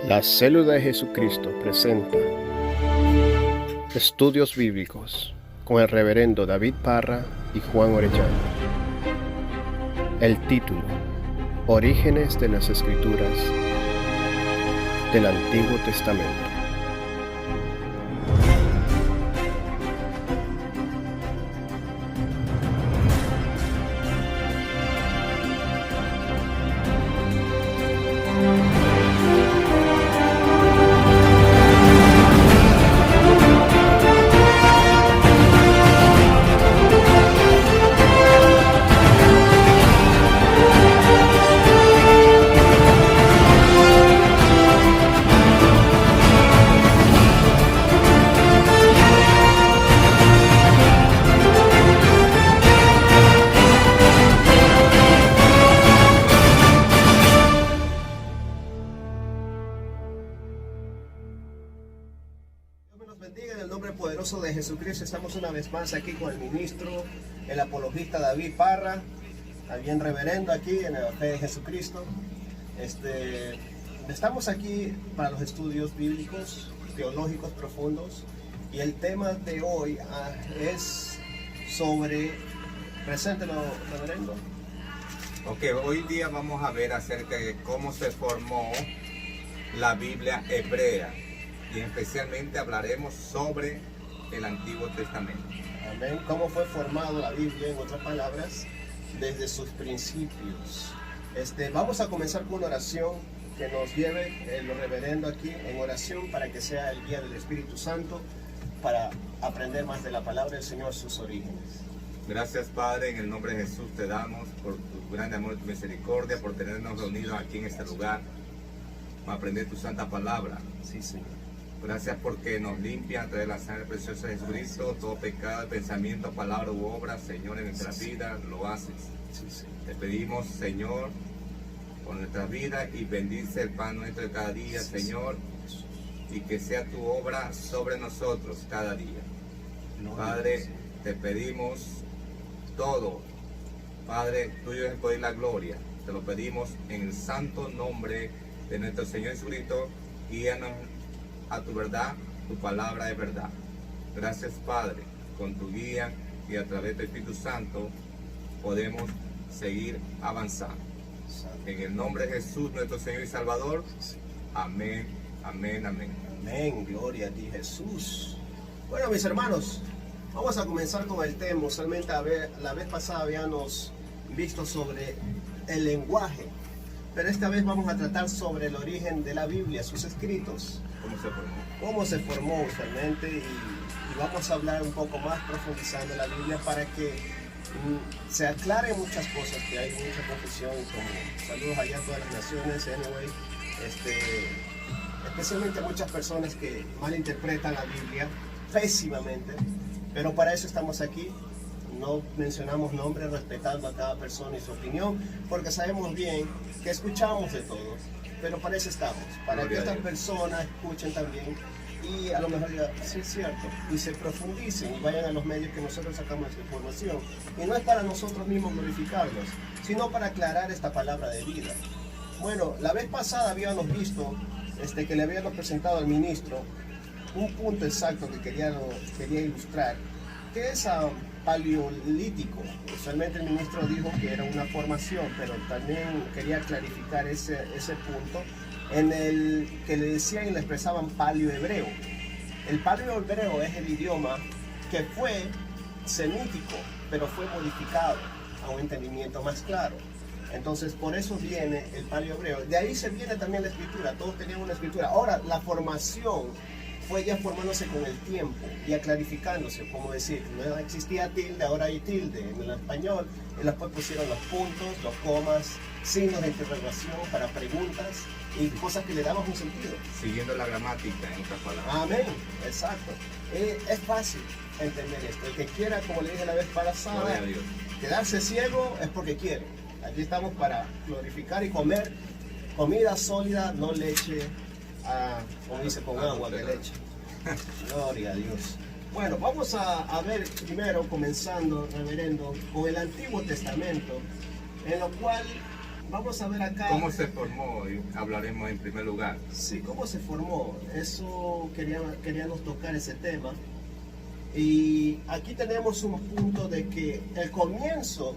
La Célula de Jesucristo presenta Estudios Bíblicos con el Reverendo David Parra y Juan Orellana. El título: Orígenes de las Escrituras del Antiguo Testamento. Bendiga en el nombre poderoso de Jesucristo. Estamos una vez más aquí con el ministro, el apologista David Parra, también reverendo aquí en la fe de Jesucristo. Estamos aquí para los estudios bíblicos, teológicos profundos, y el tema de hoy es sobre, preséntelo, reverendo. Ok, hoy día vamos a ver acerca de cómo se formó la Biblia hebrea. Y especialmente hablaremos sobre el Antiguo Testamento. Amén. ¿Cómo fue formado la Biblia, en otras palabras, desde sus principios? Vamos a comenzar con una oración que nos lleve el reverendo aquí en oración para que sea el guía del Espíritu Santo para aprender más de la palabra del Señor, sus orígenes. Gracias, Padre, en el nombre de Jesús te damos por tu grande amor y tu misericordia, por tenernos reunidos aquí en este lugar para aprender tu santa palabra. Sí, Señor. Gracias porque nos limpia a través de la sangre preciosa de Jesucristo todo pecado, pensamiento, palabra u obra, Señor, en nuestra vida lo haces. Sí, sí. Te pedimos, Señor, por nuestra vida y bendice el pan nuestro de cada día, Sí, Señor, y que sea tu obra sobre nosotros cada día. Padre, te pedimos todo. Padre, tuyo es el poder y la gloria. Te lo pedimos en el santo nombre de nuestro Señor Jesucristo. Guíanos a tu verdad, tu palabra es verdad. Gracias, Padre, con tu guía y a través del Espíritu Santo podemos seguir avanzando. En el nombre de Jesús, nuestro Señor y Salvador. Amén, amén, amén. Amén, gloria a ti, Jesús. Bueno, mis hermanos, vamos a comenzar con el tema. Usualmente la vez pasada habíamos visto sobre el lenguaje, pero esta vez vamos a tratar sobre el origen de la Biblia, sus escritos. ¿Cómo se formó? Cómo se formó usualmente, y vamos a hablar un poco más profundizando en la Biblia para que se aclaren muchas cosas, que hay mucha confusión, como saludos allá a todas las naciones, anyway, especialmente muchas personas que malinterpretan la Biblia pésimamente, pero para eso estamos aquí. No mencionamos nombres, respetando a cada persona y su opinión, porque sabemos bien que escuchamos de todos, pero para eso estamos, para que estas personas escuchen también y a lo mejor digan, sí es cierto, y se profundicen y vayan a los medios que nosotros sacamos esta información. Y no es para nosotros mismos glorificarlos, sino para aclarar esta palabra de vida. Bueno, la vez pasada habíamos visto que le habíamos presentado al ministro un punto exacto que quería ilustrar, que es paleolítico. Usualmente el ministro dijo que era una formación, pero también quería clarificar ese punto en el que le decían y le expresaban paleohebreo. El paleohebreo es el idioma que fue semítico, pero fue modificado a un entendimiento más claro. Entonces, por eso viene el paleohebreo. De ahí se viene también la escritura. Todos tenían una escritura. Ahora, la formación fue ya formándose con el tiempo, ya clarificándose, como decir, no existía tilde, ahora hay tilde en el español, y después pusieron los puntos, los comas, signos de interrogación para preguntas y cosas que le daban un sentido. Siguiendo la gramática, en otras palabras. Amén, exacto. Es fácil entender esto. El que quiera, como le dije la vez pasada, Gloria a Dios, quedarse ciego es porque quiere. Aquí estamos para glorificar y comer comida sólida, no leche, como dice, con agua que leche. Gloria a Dios. Bueno, vamos a ver primero, comenzando, reverendo, con el Antiguo Testamento, en lo cual vamos a ver acá. ¿Cómo se formó? Y hablaremos en primer lugar. Sí, ¿cómo se formó? Eso queríamos tocar ese tema. Y aquí tenemos un punto de que el comienzo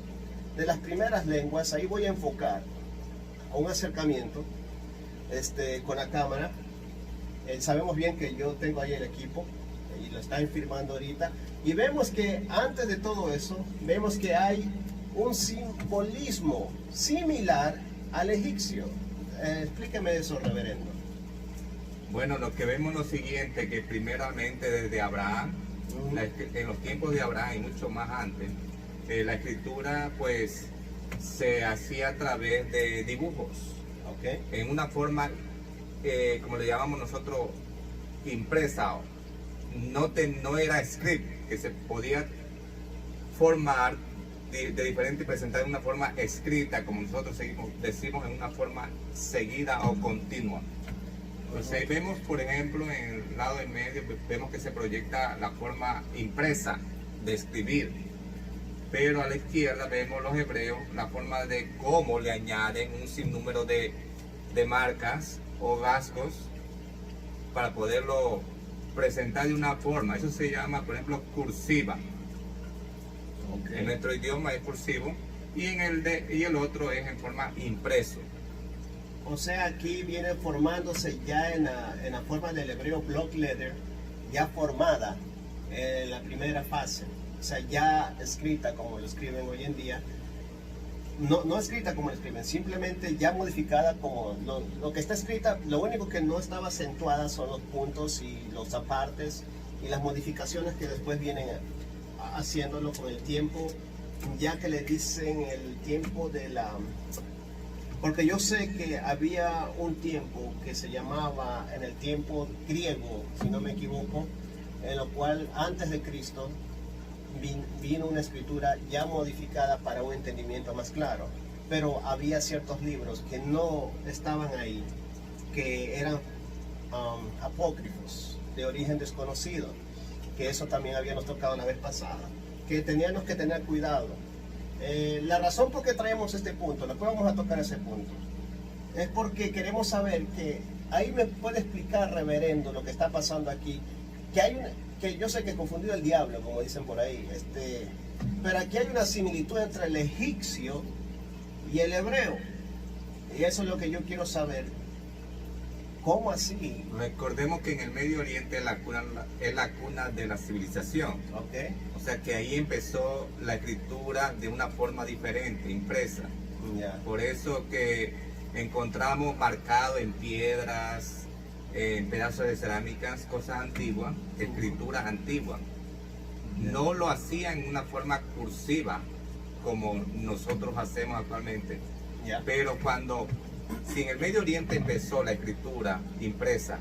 de las primeras lenguas, ahí voy a enfocar a un acercamiento con la cámara. Sabemos bien que yo tengo ahí el equipo y lo están firmando ahorita. Y vemos que antes de todo eso, vemos que hay un simbolismo similar al egipcio. Explíqueme eso, reverendo. Bueno, lo que vemos es lo siguiente, que primeramente desde Abraham, en los tiempos de Abraham y mucho más antes, la escritura pues se hacía a través de dibujos, Okay. en una forma, como le llamamos nosotros, impresa. No era script, que se podía formar de diferente y presentar de una forma escrita, como nosotros decimos, en una forma seguida o continua. Entonces vemos, por ejemplo, en el lado del medio, vemos que se proyecta la forma impresa de escribir, pero a la izquierda vemos los hebreos, la forma de cómo le añaden un sinnúmero de marcas o rasgos para poderlo presentar de una forma. Eso se llama, por ejemplo, cursiva. Okay. En nuestro idioma es cursivo y el otro es en forma impreso. O sea, aquí viene formándose ya en la forma del hebreo block letter, ya formada en la primera fase. O sea, ya escrita como lo escriben hoy en día. No escrita como lo escriben, simplemente ya modificada como lo que está escrita. Lo único que no estaba acentuada son los puntos y los apartes y las modificaciones que después vienen haciéndolo con el tiempo, ya que le dicen el tiempo de la... Porque yo sé que había un tiempo que se llamaba en el tiempo griego, si no me equivoco, en lo cual antes de Cristo vino una escritura ya modificada para un entendimiento más claro. Pero había ciertos libros que no estaban ahí, que eran apócrifos, de origen desconocido, que eso también habíamos tocado la vez pasada, que teníamos que tener cuidado. La razón por qué traemos este punto, después vamos a tocar ese punto, es porque queremos saber que, ahí me puede explicar, reverendo, lo que está pasando aquí, que yo sé que he confundido el diablo, como dicen por ahí, pero aquí hay una similitud entre el egipcio y el hebreo, y eso es lo que yo quiero saber. ¿Cómo así? Recordemos que en el Medio Oriente es la cuna de la civilización. Okay. O sea que ahí empezó la escritura de una forma diferente, impresa. Yeah. Por eso que encontramos marcado en piedras, en pedazos de cerámicas, cosas antiguas, escrituras antiguas. No lo hacían en una forma cursiva como nosotros hacemos actualmente. Yeah. Pero si en el Medio Oriente empezó la escritura impresa,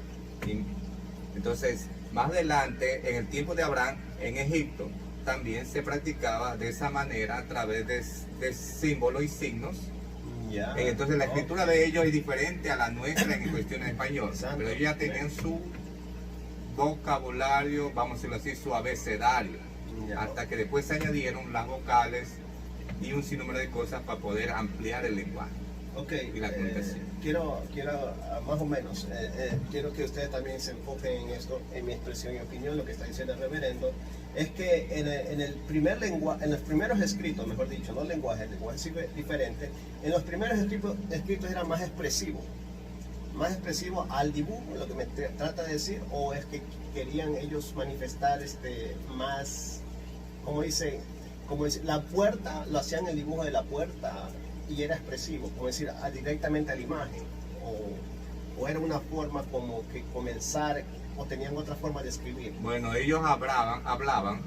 entonces más adelante, en el tiempo de Abraham, en Egipto, también se practicaba de esa manera a través de símbolos y signos. Yeah. Entonces la escritura de ellos es diferente a la nuestra en cuestión de español, pero ellos ya tenían su vocabulario, vamos a decirlo así, su abecedario, hasta que después se añadieron las vocales y un sinnúmero de cosas para poder ampliar el lenguaje. Ok, Y la comunicación. quiero más o menos, quiero que ustedes también se enfoquen en esto, en mi expresión y opinión, lo que está diciendo el reverendo, es que en los primeros escritos, mejor dicho, no lenguaje, el lenguaje es diferente, en los primeros escritos era más expresivo al dibujo, lo que me trata de decir, o es que querían ellos manifestar más, como dice, la puerta, lo hacían el dibujo de la puerta, y era expresivo, como decir, directamente a la imagen, o era una forma como que comenzar, o tenían otra forma de escribir. Bueno, ellos hablaban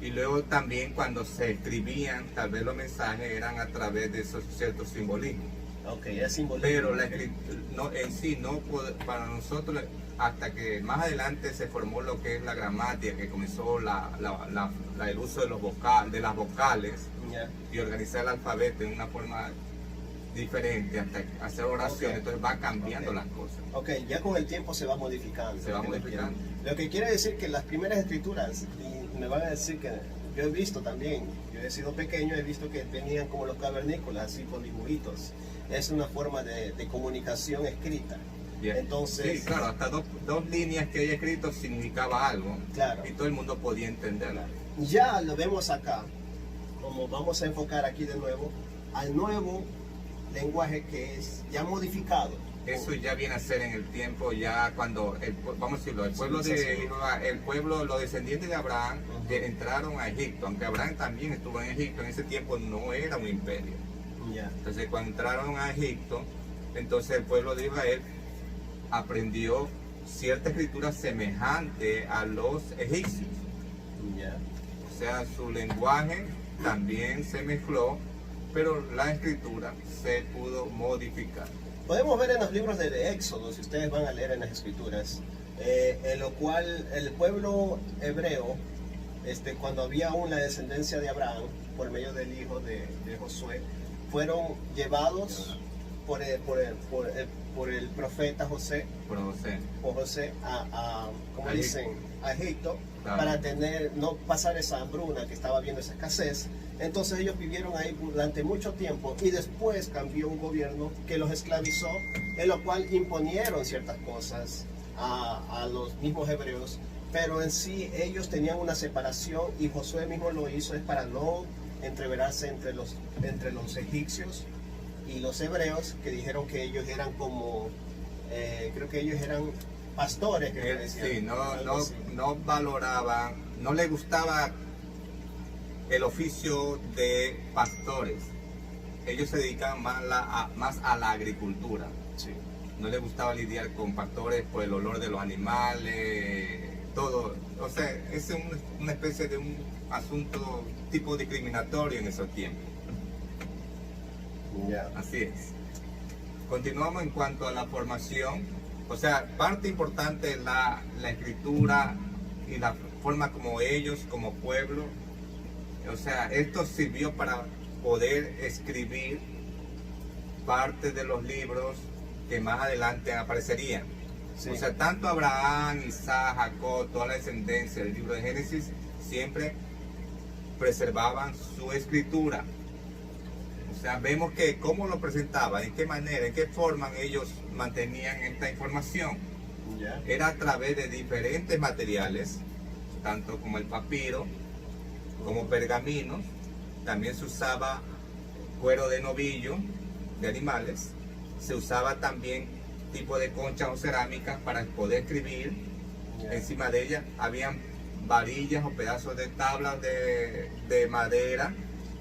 y luego también cuando se escribían, tal vez los mensajes eran a través de esos ciertos simbolismos. Ok, era simbolismo. Pero la escritura en sí, para nosotros, hasta que más adelante se formó lo que es la gramática, que comenzó el uso de las vocales, Yeah. y organizar el alfabeto en una forma diferente hasta hacer oraciones. Okay. Entonces va cambiando Okay. las cosas. Ok, ya con el tiempo se va modificando. Se va modificando. Lo que quiere decir que las primeras escrituras, y me van a decir que yo he visto también, yo he sido pequeño, he visto que tenían como los cavernícolas, así con dibujitos. Es una forma de comunicación escrita. Bien. Entonces, sí, claro, hasta dos líneas que haya escrito significaba algo. Claro. Y todo el mundo podía entenderla. ya lo vemos acá, como vamos a enfocar aquí de nuevo, al nuevo lenguaje que es ya modificado. Eso ya viene a ser en el tiempo, ya cuando, vamos a decirlo, el pueblo, los descendientes de Abraham que entraron a Egipto, aunque Abraham también estuvo en Egipto, en ese tiempo no era un imperio. Ya. Entonces cuando entraron a Egipto, entonces el pueblo de Israel aprendió cierta escritura semejante a los egipcios. Ya. O sea, su lenguaje también se mezcló, pero la escritura se pudo modificar. Podemos ver en los libros de Éxodo, si ustedes van a leer en las escrituras, en lo cual el pueblo hebreo, cuando había aún la descendencia de Abraham, por medio del hijo de Josué, fueron llevados por el profeta José, o José como dicen, a Egipto, claro, para no pasar esa hambruna que estaba viendo, esa escasez. Entonces ellos vivieron ahí durante mucho tiempo y después cambió un gobierno que los esclavizó, en lo cual imponieron ciertas cosas a los mismos hebreos, pero en sí ellos tenían una separación y Josué mismo lo hizo, es para no entreverarse entre los egipcios y los hebreos, que dijeron que ellos eran como, creo que ellos eran pastores, que decían, sí, no valoraban, no les gustaba el oficio de pastores. Ellos se dedicaban más a la agricultura. Sí. No les gustaba lidiar con pastores por el olor de los animales, todo. O sea, es una especie de un asunto tipo discriminatorio en esos tiempos. Yeah. Así es. Continuamos en cuanto a la formación. O sea, parte importante es la escritura y la forma como ellos, como pueblo, o sea, esto sirvió para poder escribir parte de los libros que más adelante aparecerían. Sí. O sea, tanto Abraham, Isaac, Jacob, toda la descendencia del libro de Génesis siempre preservaban su escritura. O sea, vemos que cómo lo presentaban, en qué manera, en qué forma ellos mantenían esta información. Yeah. Era a través de diferentes materiales, tanto como el papiro, como pergaminos. También se usaba cuero de novillo de animales. Se usaba también tipo de conchas o cerámicas para poder escribir. Yeah. Encima de ellas habían varillas o pedazos de tablas de madera,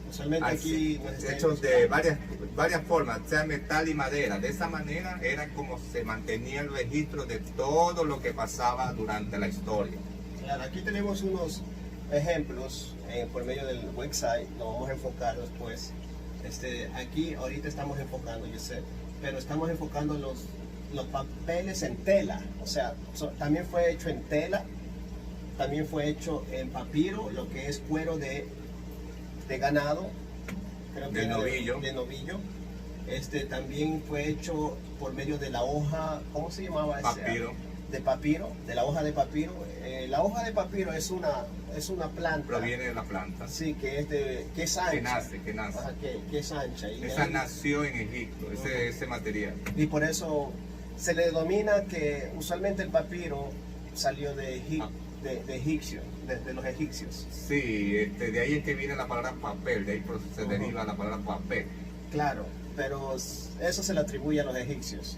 Usualmente aquí hechos de varias formas, sea metal y madera. De esa manera era como se mantenía el registro de todo lo que pasaba durante la historia. Claro, aquí tenemos unos ejemplos por medio del website, nos vamos a enfocar después. Aquí ahorita estamos enfocando, yo sé, pero estamos enfocando los papeles en tela. O sea, también fue hecho en tela, también fue hecho en papiro, lo que es cuero de ganado, creo que de novillo. De novillo. También fue hecho por medio de la hoja, ¿cómo se llamaba ese? Papiro. De papiro, de la hoja de papiro. La hoja de papiro es una planta. Proviene de la planta. Sí, que es ancha. Que nace. Ajá, que es ancha. Y Esa nació en Egipto, ese material. Y por eso se le denomina que usualmente el papiro salió de egipcio, de los egipcios. Sí, de ahí es que viene la palabra papel, de ahí se deriva la palabra papel. Claro, pero eso se le atribuye a los egipcios.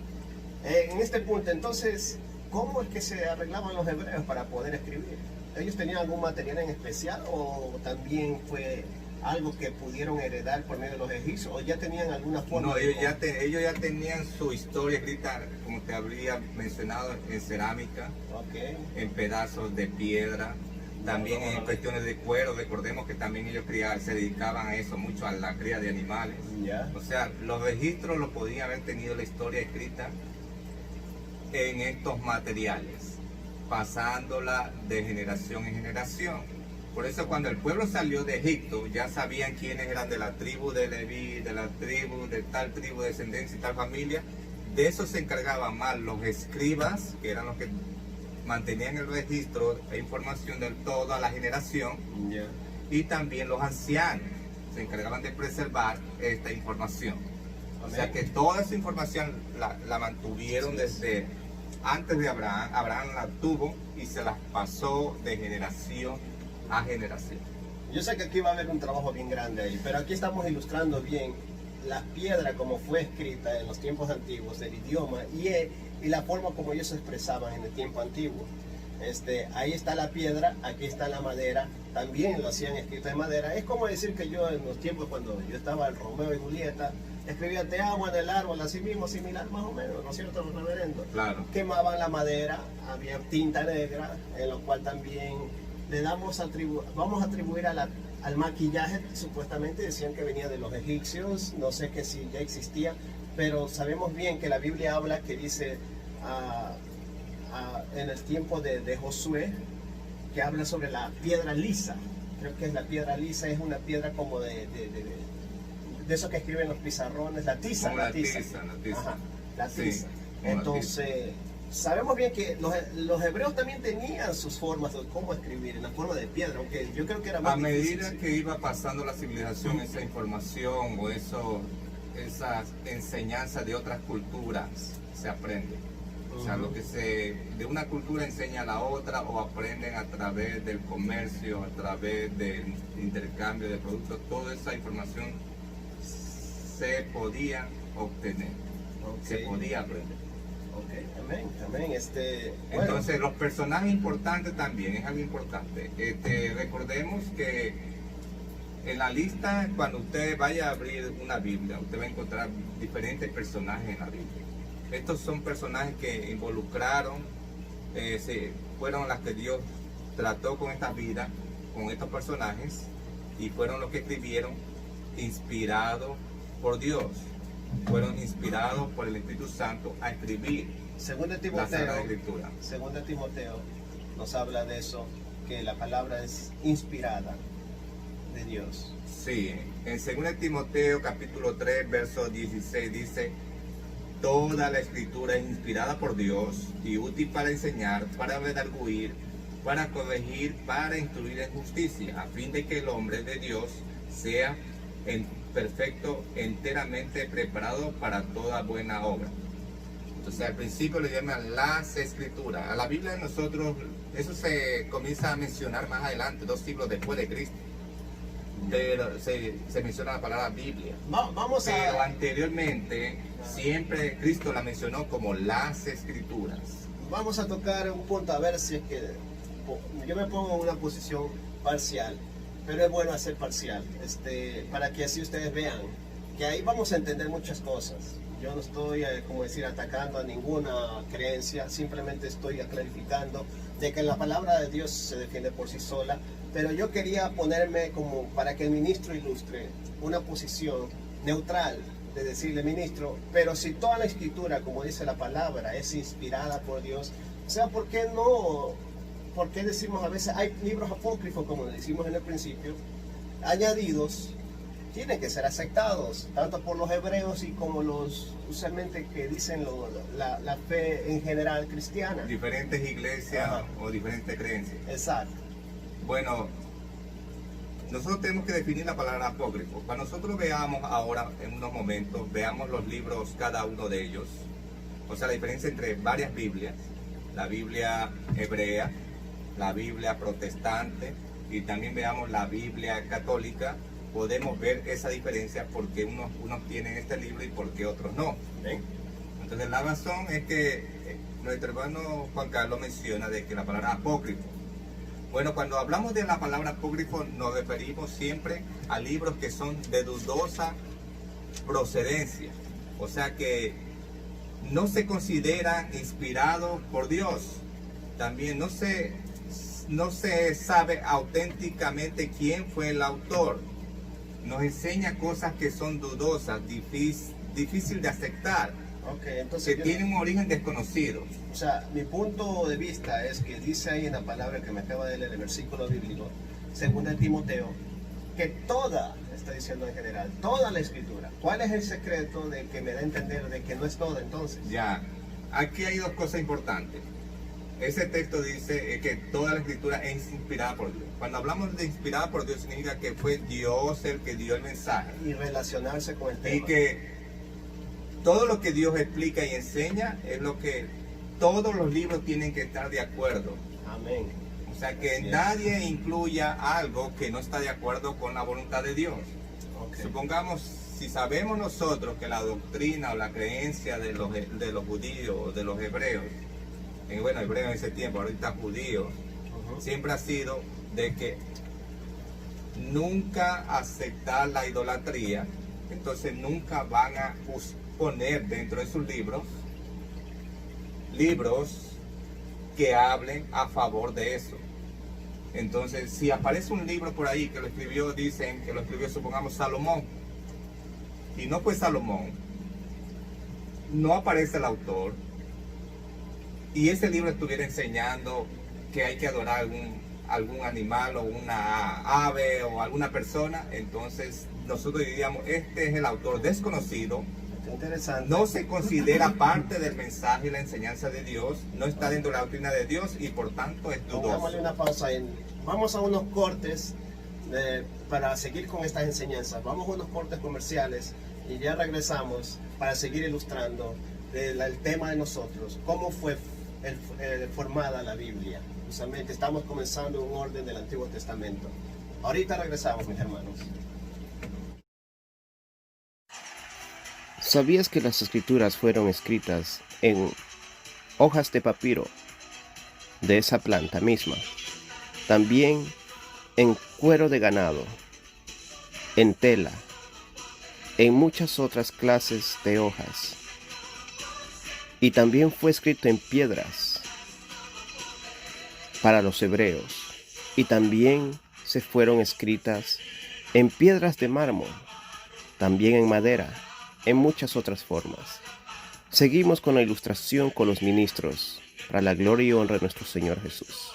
En este punto, entonces, ¿cómo es que se arreglaban los hebreos para poder escribir? ¿Ellos tenían algún material en especial o también fue algo que pudieron heredar por medio de los egipcios o ya tenían alguna forma? No, ellos ya tenían su historia escrita, como te habría mencionado, en cerámica, Okay. en pedazos de piedra, también en cuestiones de cuero. Recordemos que también ellos se dedicaban a eso, mucho a la cría de animales. Yeah. O sea, los registros los podían haber tenido la historia escrita en estos materiales, pasándola de generación en generación. Por eso cuando el pueblo salió de Egipto, ya sabían quiénes eran de la tribu de Leví, de la tribu de tal tribu, descendencia y tal familia. De eso se encargaban más los escribas, que eran los que mantenían el registro e información de toda la generación. Yeah. y también los ancianos se encargaban de preservar esta información. O sea que toda esa información la mantuvieron desde antes de Abraham. Abraham la tuvo y se las pasó de generación a generación. Yo sé que aquí va a haber un trabajo bien grande ahí, pero aquí estamos ilustrando bien la piedra como fue escrita en los tiempos antiguos, el idioma y la forma como ellos se expresaban en el tiempo antiguo. Ahí está la piedra, aquí está la madera, también lo hacían escrito en madera. Es como decir que yo en los tiempos cuando yo estaba en Romeo y Julieta, escribía te amo en el árbol, así mismo, similar más o menos, ¿no es cierto, reverendo? Claro. Quemaban la madera, había tinta negra, en lo cual también le vamos a atribuir al maquillaje, supuestamente decían que venía de los egipcios, no sé que si ya existía, pero sabemos bien que la Biblia habla que dice en el tiempo de Josué, que habla sobre la piedra lisa. Creo que es la piedra lisa, es una piedra como de eso que escriben los pizarrones, la tiza. Como la tiza. Ajá, la Sí, tiza. como la Entonces, sabemos bien que los hebreos también tenían sus formas de cómo escribir, en la forma de piedra, aunque yo creo que era más A medida difícil. que iba pasando la civilización, esa información o esas enseñanzas de otras culturas se aprende. O sea, lo que de una cultura enseña a la otra o aprenden a través del comercio, a través del intercambio de productos, toda esa información se podía obtener, se podía aprender. Ok, amén, amén. Bueno, Entonces, los personajes importantes también es algo importante. Recordemos que en la lista, cuando usted vaya a abrir una Biblia, usted va a encontrar diferentes personajes en la Biblia. Estos son personajes que involucraron, fueron las que Dios trató con esta vida, con estos personajes, y fueron los que escribieron inspirados por Dios. Fueron inspirados por el Espíritu Santo a escribir Segunda la Sagrada Timoteo, Escritura. Segunda Timoteo nos habla de eso, que la palabra es inspirada de Dios. Sí, en 2 Timoteo capítulo 3, verso 16 dice: toda la escritura es inspirada por Dios y útil para enseñar, para redarguir, para corregir, para instruir en justicia, a fin de que el hombre de Dios sea perfecto, enteramente preparado para toda buena obra. Entonces al principio le llaman las escrituras. A la Biblia de nosotros, eso se comienza a mencionar más adelante, 2 siglos después de Cristo. Pero se menciona la palabra Biblia. Vamos Pero a, anteriormente siempre Cristo la mencionó como las escrituras. vamos a tocar un punto a ver si es que yo me pongo en una posición parcial, pero es bueno hacer parcial, para que así ustedes vean que ahí vamos a entender muchas cosas. Yo no estoy, como decir, atacando a ninguna creencia, simplemente estoy clarificando de que la palabra de Dios se defiende por sí sola, pero yo quería ponerme como para que el ministro ilustre una posición neutral, de decirle, ministro, pero si toda la escritura, como dice la palabra, es inspirada por Dios, o sea, ¿por qué no? ¿Por qué decimos a veces hay libros apócrifos, como decimos en el principio, añadidos? Tienen que ser aceptados, tanto por los hebreos y como los usualmente que dicen la fe en general cristiana. Diferentes iglesias Ajá. o diferentes creencias. Exacto. Bueno, nosotros tenemos que definir la palabra apócrifo. Cuando nosotros veamos ahora, en unos momentos, veamos los libros, cada uno de ellos, o sea, la diferencia entre varias Biblias, la Biblia hebrea, la Biblia protestante y también veamos la Biblia católica, podemos ver esa diferencia porque unos tienen este libro y porque otros no. ¿Ven? Entonces la razón es que nuestro hermano Juan Carlos menciona de que la palabra apócrifo. Bueno, cuando hablamos de la palabra apócrifo nos referimos siempre a libros que son de dudosa procedencia, o sea que no se consideran inspirados por Dios. También no se sabe auténticamente quién fue el autor. Nos enseña cosas que son dudosas, difícil de aceptar, Ok, entonces que tienen un origen desconocido. o sea, mi punto de vista es que dice ahí en la palabra que me acaba de leer el versículo bíblico, según el Timoteo, que toda, está diciendo en general, toda la escritura. ¿Cuál es el secreto de que me da a entender de que no es toda entonces? Ya, aquí hay dos cosas importantes. ese texto dice que toda la escritura es inspirada por Dios. Cuando hablamos de inspirada por Dios, significa que fue Dios el que dio el mensaje. Y relacionarse con el tema. Y que todo lo que Dios explica y enseña es lo que todos los libros tienen que estar de acuerdo. Amén. O sea, que Así es. nadie incluya algo que no está de acuerdo con la voluntad de Dios. Okay. Supongamos, si sabemos nosotros que la doctrina o la creencia de los judíos o de los hebreos, bueno, hebreos en ese tiempo, ahorita judíos, siempre ha sido de que nunca aceptar la idolatría, entonces nunca van a poner dentro de sus libros que hablen a favor de eso. Entonces, si aparece un libro por ahí que lo escribió, dicen que lo escribió, supongamos, Salomón, y no fue Salomón, no aparece el autor, y ese libro estuviera enseñando que hay que adorar algún animal o una ave o alguna persona, entonces nosotros diríamos, este es el autor desconocido, Interesante. no se considera parte del mensaje y la enseñanza de Dios, no está dentro de la doctrina de Dios y por tanto es Pongámosle dudoso. una pausa ahí. Vamos a unos cortes para seguir con estas enseñanzas. Vamos a unos cortes comerciales y ya regresamos para seguir ilustrando el tema de nosotros. ¿Cómo fue formada la Biblia? Justamente estamos comenzando un orden del Antiguo Testamento. Ahorita regresamos, mis hermanos. ¿Sabías que las escrituras fueron escritas en hojas de papiro de esa planta misma? También en cuero de ganado, en tela, en muchas otras clases de hojas. Y también fue escrito en piedras para los hebreos. Y también se fueron escritas en piedras de mármol, también en madera, en muchas otras formas. Seguimos con la ilustración con los ministros, para la gloria y honra de nuestro Señor Jesús.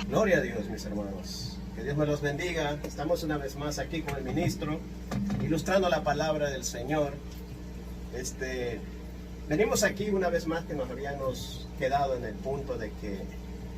Gloria a Dios, mis hermanos. Que Dios me los bendiga. Estamos una vez más aquí con el ministro, ilustrando la palabra del Señor. Venimos aquí una vez más que nos habíamos quedado en el punto de que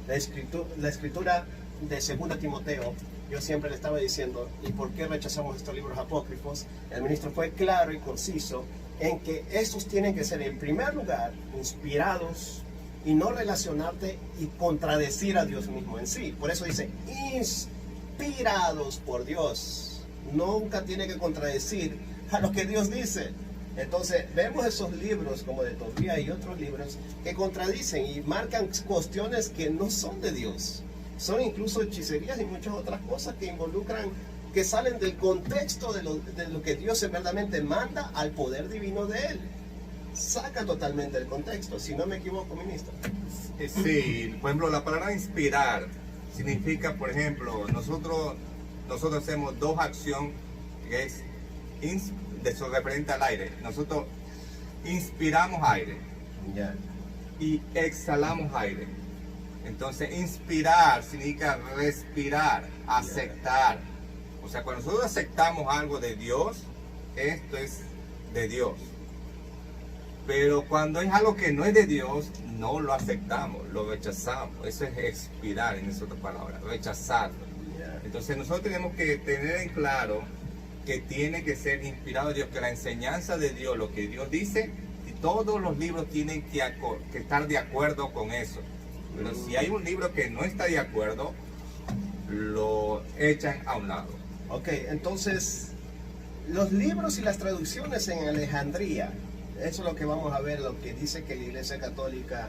la escritura de 2 Timoteo, yo siempre le estaba diciendo, ¿y por qué rechazamos estos libros apócrifos? El ministro fue claro y conciso en que estos tienen que ser, en primer lugar, inspirados y no relacionarte y contradecir a Dios mismo en sí. Por eso dice, inspirados por Dios. Nunca tiene que contradecir a lo que Dios dice. Entonces, vemos esos libros como de Tobías y otros libros que contradicen y marcan cuestiones que no son de Dios. Son incluso hechicerías y muchas otras cosas que involucran, que salen del contexto de lo que Dios verdaderamente manda al poder divino de Él. Saca totalmente el contexto, si no me equivoco, ministro. Sí, por ejemplo, la palabra inspirar significa, por ejemplo, nosotros hacemos dos acciones que es de eso referente al aire. Nosotros inspiramos aire y exhalamos aire. Entonces, inspirar significa respirar, aceptar. O sea, cuando nosotros aceptamos algo de Dios, esto es de Dios. Pero cuando es algo que no es de Dios, no lo aceptamos, lo rechazamos. Eso es expirar, en esa otra palabra, rechazarlo. Entonces nosotros tenemos que tener en claro que tiene que ser inspirado de Dios, que la enseñanza de Dios, lo que Dios dice, y todos los libros tienen que estar de acuerdo con eso. Pero si hay un libro que no está de acuerdo, lo echan a un lado. Ok, entonces, los libros y las traducciones en Alejandría, eso es lo que vamos a ver, lo que dice que la Iglesia Católica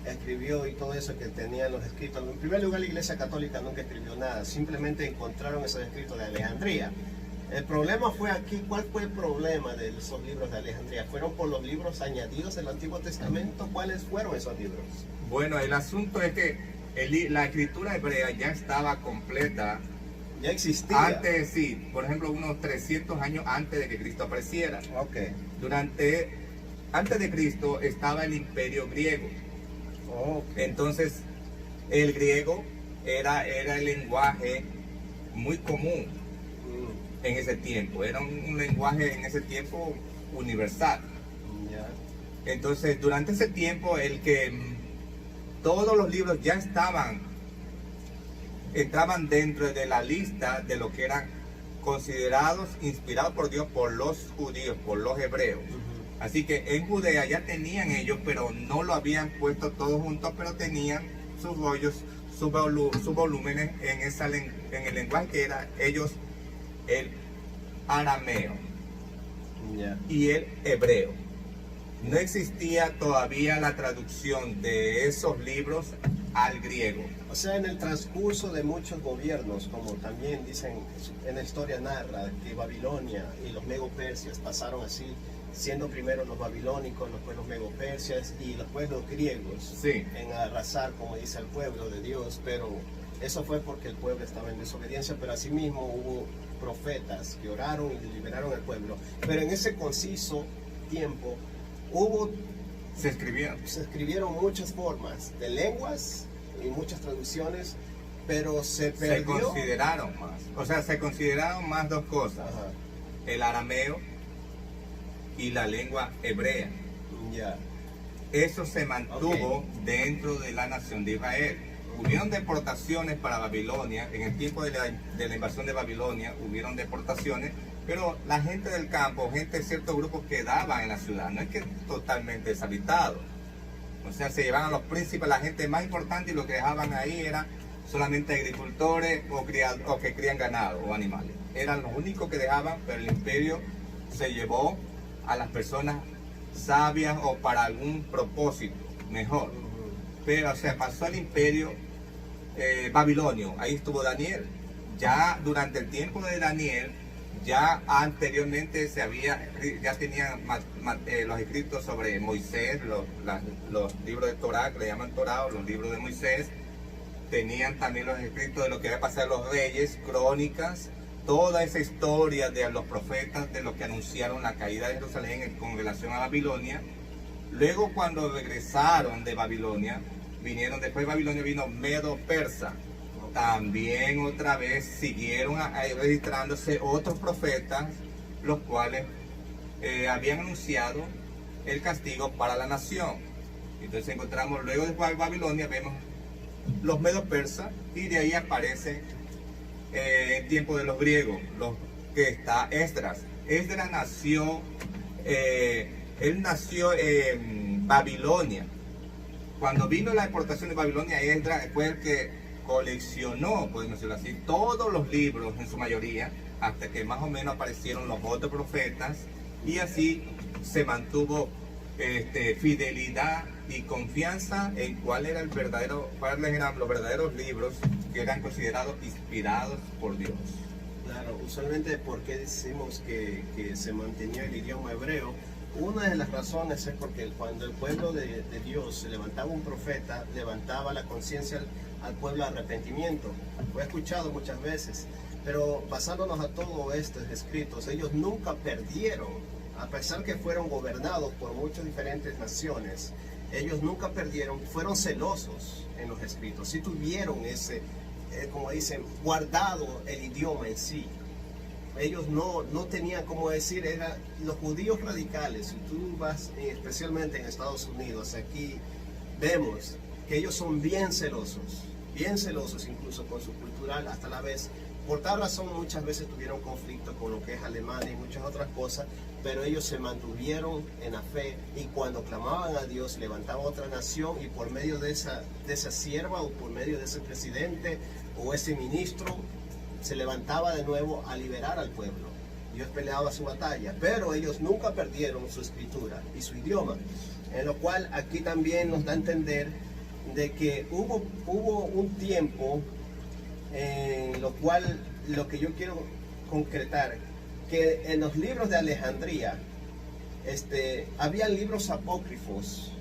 escribió y todo eso que tenían los escritos. En primer lugar, la Iglesia Católica nunca escribió nada, simplemente encontraron esos escritos de Alejandría. El problema fue aquí, ¿cuál fue el problema de esos libros de Alejandría? ¿Fueron por los libros añadidos del Antiguo Testamento? ¿Cuáles fueron esos libros? Bueno, el asunto es que la escritura hebrea ya estaba completa. Ya existía. Antes, sí, por ejemplo, unos 300 años antes de que Cristo apareciera. Ok. Antes de Cristo estaba el imperio griego. Okay. Entonces, el griego era el lenguaje muy común en ese tiempo. Era un lenguaje en ese tiempo universal. Ya. Entonces, durante ese tiempo, el que todos los libros ya entraban dentro de la lista de lo que eran considerados, inspirados por Dios, por los judíos, por los hebreos. Así que en Judea ya tenían ellos, pero no lo habían puesto todos juntos, pero tenían sus rollos, sus volúmenes en el lenguaje que era ellos el arameo y el hebreo. No existía todavía la traducción de esos libros al griego. O sea, en el transcurso de muchos gobiernos, como también dicen en la historia narra, que Babilonia y los medo-persias pasaron así, siendo primero los babilónicos, después los medo-persias y los pueblos griegos, sí, en arrasar, como dice el pueblo de Dios, pero eso fue porque el pueblo estaba en desobediencia, pero asimismo hubo profetas que oraron y liberaron al pueblo. Pero en ese conciso tiempo se escribieron muchas formas de lenguas y muchas traducciones, pero se perdió. Se consideraron más dos cosas. Ajá. El arameo y la lengua hebrea. Ya. Eso se mantuvo dentro de la nación de Israel. Hubieron deportaciones para Babilonia, en el tiempo de la invasión de Babilonia hubieron deportaciones, pero la gente del campo, gente de ciertos grupos quedaba en la ciudad, no es que totalmente deshabitado. O sea, se llevaban a los príncipes, la gente más importante, y lo que dejaban ahí era solamente agricultores o que crían ganado o animales. Eran los únicos que dejaban, pero el imperio se llevó a las personas sabias o para algún propósito mejor. Pero, o sea, pasó el imperio babilonio, ahí estuvo Daniel. Ya durante el tiempo de Daniel, ya anteriormente ya tenían los escritos sobre Moisés, los libros de Torá, que le llaman Torá, o los libros de Moisés. Tenían también los escritos de lo que iba a pasar a los reyes, crónicas, toda esa historia de los profetas, de lo que anunciaron la caída de Jerusalén con relación a Babilonia. Luego, cuando regresaron de Babilonia, después de Babilonia vino Medo-Persa. También otra vez siguieron registrándose otros profetas, los cuales habían anunciado el castigo para la nación. Entonces encontramos, luego de Babilonia, vemos los Medo-Persas, y de ahí aparece en tiempo de los griegos, que está Esdras. Esdras nació, él nació en Babilonia. Cuando vino la deportación de Babilonia, Esdras fue el que coleccionó, podemos decirlo así, todos los libros en su mayoría, hasta que más o menos aparecieron los otros profetas, y así se mantuvo fidelidad y confianza en cuáles eran los verdaderos libros que eran considerados inspirados por Dios. Claro, usualmente, ¿por qué decimos que se mantenía el idioma hebreo? Una de las razones es porque cuando el pueblo de Dios se levantaba un profeta, levantaba la conciencia al pueblo al arrepentimiento. Lo he escuchado muchas veces, pero basándonos a todos estos escritos, ellos nunca perdieron, a pesar que fueron gobernados por muchas diferentes naciones, ellos nunca perdieron, fueron celosos en los escritos, sí tuvieron ese, como dicen, guardado el idioma en sí. Ellos no tenían, como decir, los judíos radicales. Si tú vas, especialmente en Estados Unidos, aquí vemos que ellos son bien celosos incluso con su cultural, hasta la vez. Por tal razón muchas veces tuvieron conflicto con lo que es Alemania y muchas otras cosas, pero ellos se mantuvieron en la fe, y cuando clamaban a Dios levantaba otra nación, y por medio de esa sierva, o por medio de ese presidente o ese ministro, se levantaba de nuevo a liberar al pueblo. Dios peleaba su batalla, pero ellos nunca perdieron su escritura y su idioma, en lo cual aquí también nos da a entender de que hubo un tiempo en lo cual, lo que yo quiero concretar, que en los libros de Alejandría había libros apócrifos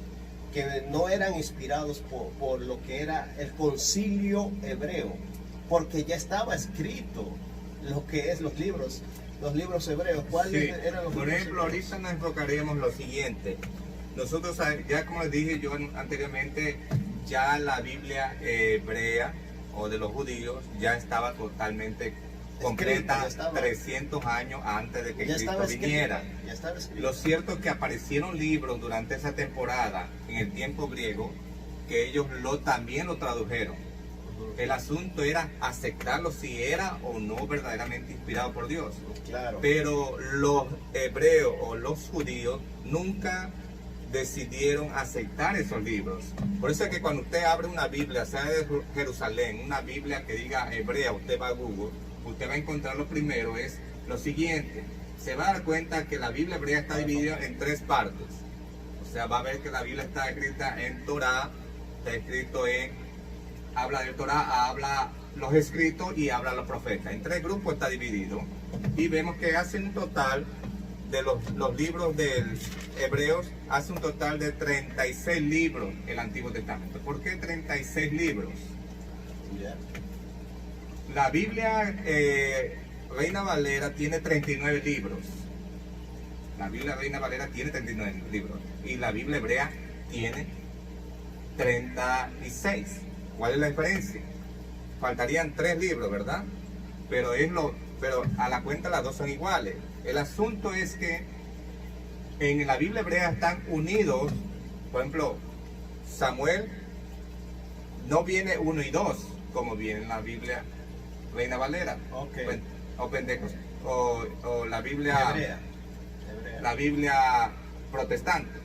que no eran inspirados por lo que era el concilio hebreo, porque ya estaba escrito lo que es los libros hebreos. ¿Cuáles eran los por libros ejemplo, hebreos? ahorita nos enfocaríamos lo siguiente. Nosotros, ya como les dije yo anteriormente, ya la Biblia hebrea o de los judíos ya estaba totalmente completa, 300 años antes de que Cristo viniera. Ya estaba escrito. Lo cierto es que aparecieron libros durante esa temporada en el tiempo griego que ellos también lo tradujeron. El asunto era aceptarlo si era o no verdaderamente inspirado por Dios. Claro. Pero los hebreos o los judíos nunca decidieron aceptar esos libros. Por eso es que cuando usted abre una Biblia, sea de Jerusalén, una Biblia que diga hebrea, usted va a Google, usted va a encontrar lo primero es lo siguiente. Se va a dar cuenta que la Biblia hebrea está dividida en 3 partes. O sea, va a ver que la Biblia está escrita en Torá, está escrito habla de Torá, habla los escritos y habla los profetas. En 3 grupos está dividido. Y vemos que hace un total de los libros del Hebreos, hace un total de 36 libros el Antiguo Testamento. ¿Por qué 36 libros? Yeah. La Biblia Reina Valera tiene 39 libros. La Biblia Reina Valera tiene 39 libros. Y la Biblia hebrea tiene 36. ¿Cuál es la diferencia? Faltarían 3 libros, ¿verdad? Pero a la cuenta las 2 son iguales. El asunto es que en la Biblia hebrea están unidos. Por ejemplo, Samuel no viene 1 y 2 como viene en la Biblia Reina Valera. Okay. O la Biblia Hebrea. La Biblia protestante.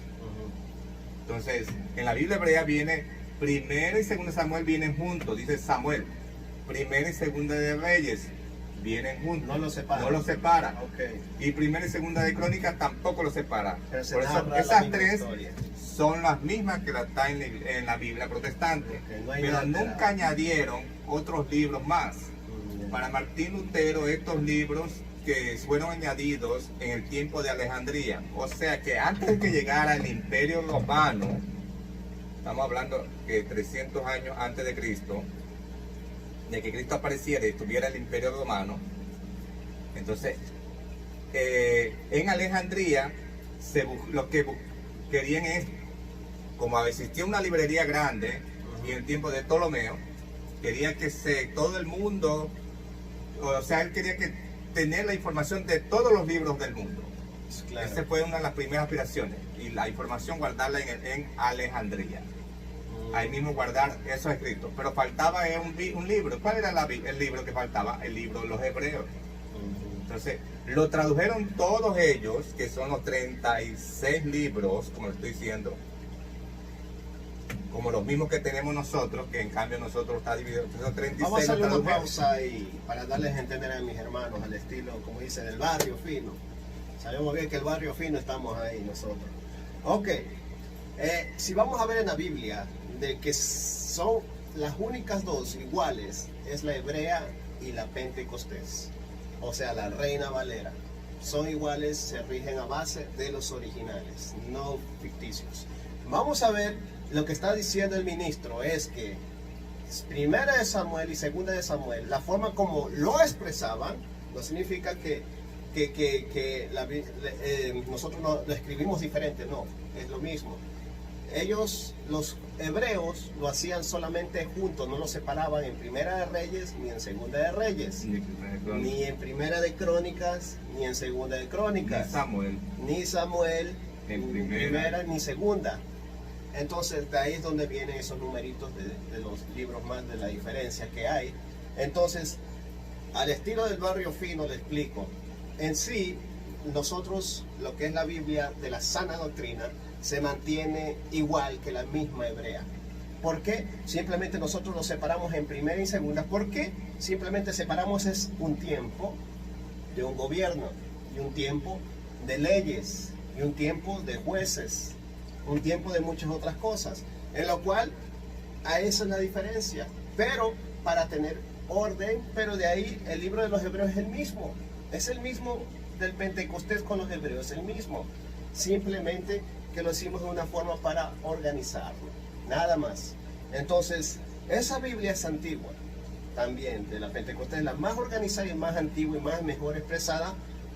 Entonces, en la Biblia hebrea viene 1 y 2 Samuel vienen juntos, dice Samuel. 1 y 2 de Reyes vienen juntos. No los separa. No los separa. Okay. Y 1 y 2 de Crónicas tampoco los separa. Pero se por eso narra esas la 3 historia. son las mismas que está en la Biblia protestante. Okay, no hay pero nada nunca alterado. añadieron otros libros más. Para Martín Lutero, estos libros que fueron añadidos en el tiempo de Alejandría, o sea que antes de que llegara el Imperio Romano, estamos hablando que 300 años antes de Cristo, de que Cristo apareciera y estuviera el Imperio Romano, entonces en Alejandría lo que querían es, como existía una librería grande y en el tiempo de Ptolomeo, quería que todo el mundo, o sea, él quería tener la información de todos los libros del mundo. Claro. Esa fue una de las primeras aspiraciones, y la información guardarla en Alejandría. Ahí mismo guardar esos escritos. Pero faltaba un libro. ¿Cuál era el libro que faltaba? El libro de los Hebreos. Entonces, lo tradujeron todos ellos, que son los 36 libros, como le estoy diciendo, como los mismos que tenemos nosotros, que en cambio nosotros está dividido. Son 36. Vamos a hacer una tradujeron. pausa y para darles a entender a mis hermanos al estilo, como dice, del barrio fino. Sabemos bien que el barrio fino estamos ahí nosotros. Ok, si vamos a ver en la Biblia, de que son las únicas 2 iguales, es la hebrea y la pentecostés, o sea, la Reina Valera. Son iguales, se rigen a base de los originales, no ficticios. Vamos a ver lo que está diciendo el ministro, es que 1 de Samuel y 2 de Samuel, la forma como lo expresaban, no significa que nosotros lo escribimos diferente, no, es lo mismo. Ellos, los hebreos, lo hacían solamente juntos, no lo separaban en 1 de Reyes ni en 2 de Reyes, ni en 1 de Crónicas ni en 2 de Crónicas, ni Samuel en ni primera ni segunda. Entonces de ahí es donde vienen esos numeritos de los libros más, de la diferencia que hay. Entonces, al estilo del barrio fino le explico. En sí, nosotros, lo que es la Biblia de la sana doctrina, se mantiene igual que la misma hebrea. ¿Por qué? Simplemente nosotros lo separamos en 1 y 2. ¿Por qué? Simplemente separamos es un tiempo de un gobierno, y un tiempo de leyes, y un tiempo de jueces, un tiempo de muchas otras cosas, en lo cual a esa es la diferencia, pero para tener orden. Pero de ahí el libro de los Hebreos es el mismo del Pentecostés con los Hebreos, el mismo, simplemente que lo hicimos de una forma para organizarlo, nada más. Entonces esa Biblia es antigua también, de la Pentecostés, la más organizada y más antigua y más mejor expresada,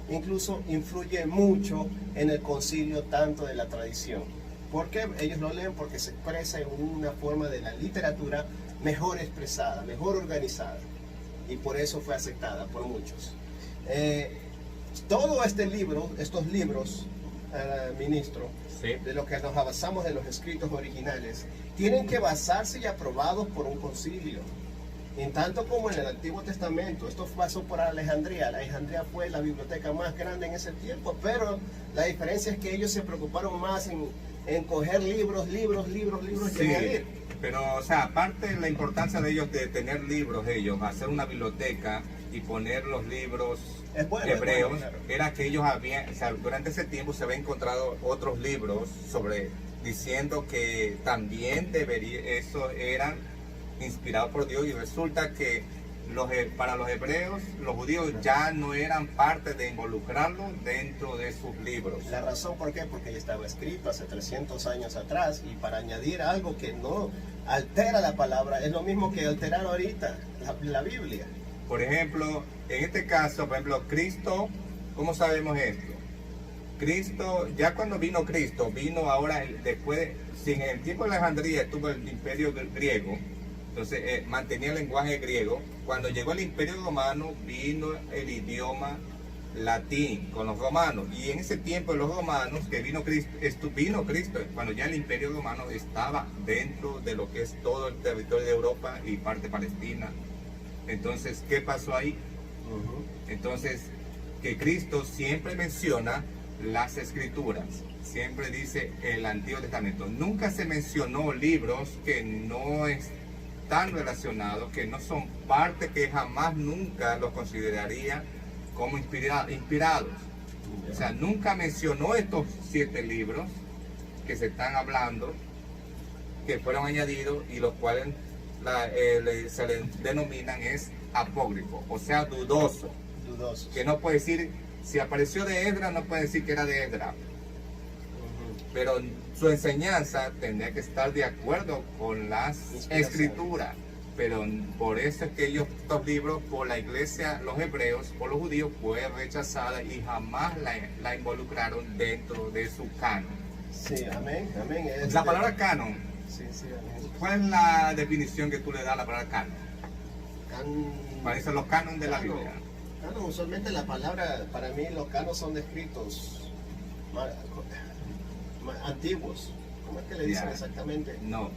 incluso influye mucho en el concilio tanto de la tradición. ¿Por qué? Ellos lo leen porque se expresa en una forma de la literatura mejor expresada, mejor organizada, y por eso fue aceptada por muchos. Todo estos libros ministro, Sí. de lo que nos basamos de los escritos originales, tienen que basarse y aprobados por un concilio. En tanto como en el Antiguo Testamento, esto pasó por Alejandría. Alejandría fue la biblioteca más grande en ese tiempo, pero la diferencia es que ellos se preocuparon más en coger libros y Sí, añadir. pero, o sea, aparte de la importancia de ellos de tener libros, ellos, hacer una biblioteca y poner los libros Es bueno, hebreos, es bueno, claro. era que ellos habían, o sea, durante ese tiempo se habían encontrado otros libros sobre, diciendo que también esos eran inspirados por Dios, y resulta que para los hebreos, los judíos ya no eran parte de involucrarlos dentro de sus libros. La razón por qué, porque ya estaba escrito hace 300 años atrás, y para añadir algo que no altera la palabra, es lo mismo que alterar ahorita la Biblia. Por ejemplo, en este caso, por ejemplo, Cristo, ¿cómo sabemos esto? Cristo, ya cuando vino Cristo, vino ahora después, si en el tiempo de Alejandría estuvo el imperio griego, entonces mantenía el lenguaje griego. Cuando llegó el imperio romano, vino el idioma latín con los romanos, y en ese tiempo de los romanos que vino Cristo, cuando ya el imperio romano estaba dentro de lo que es todo el territorio de Europa y parte de Palestina. Entonces, ¿qué pasó ahí? Entonces, que Cristo siempre menciona las escrituras, siempre dice el Antiguo Testamento. Nunca se mencionó libros que no están relacionados, que no son parte, que jamás nunca los consideraría como inspirados. O sea, nunca mencionó estos 7 libros que se están hablando, que fueron añadidos y los cuales se les denominan es apócrifo, o sea, dudoso. Dudosos. Que no puede decir, si apareció de Esdras, no puede decir que era de Esdras. Pero su enseñanza tendría que estar de acuerdo con las escrituras. Pero por eso es que estos libros, por la iglesia, los hebreos, por los judíos, fue rechazada y jamás la involucraron dentro de su canon. Sí, amén, amén. La palabra canon, Sí, amén. ¿cuál es la definición que tú le das a la palabra canon? ¿Cuáles son los canon de la Biblia? Canon, usualmente la palabra, para mí los canos son descritos antiguos. ¿Cómo es que le dicen exactamente? No.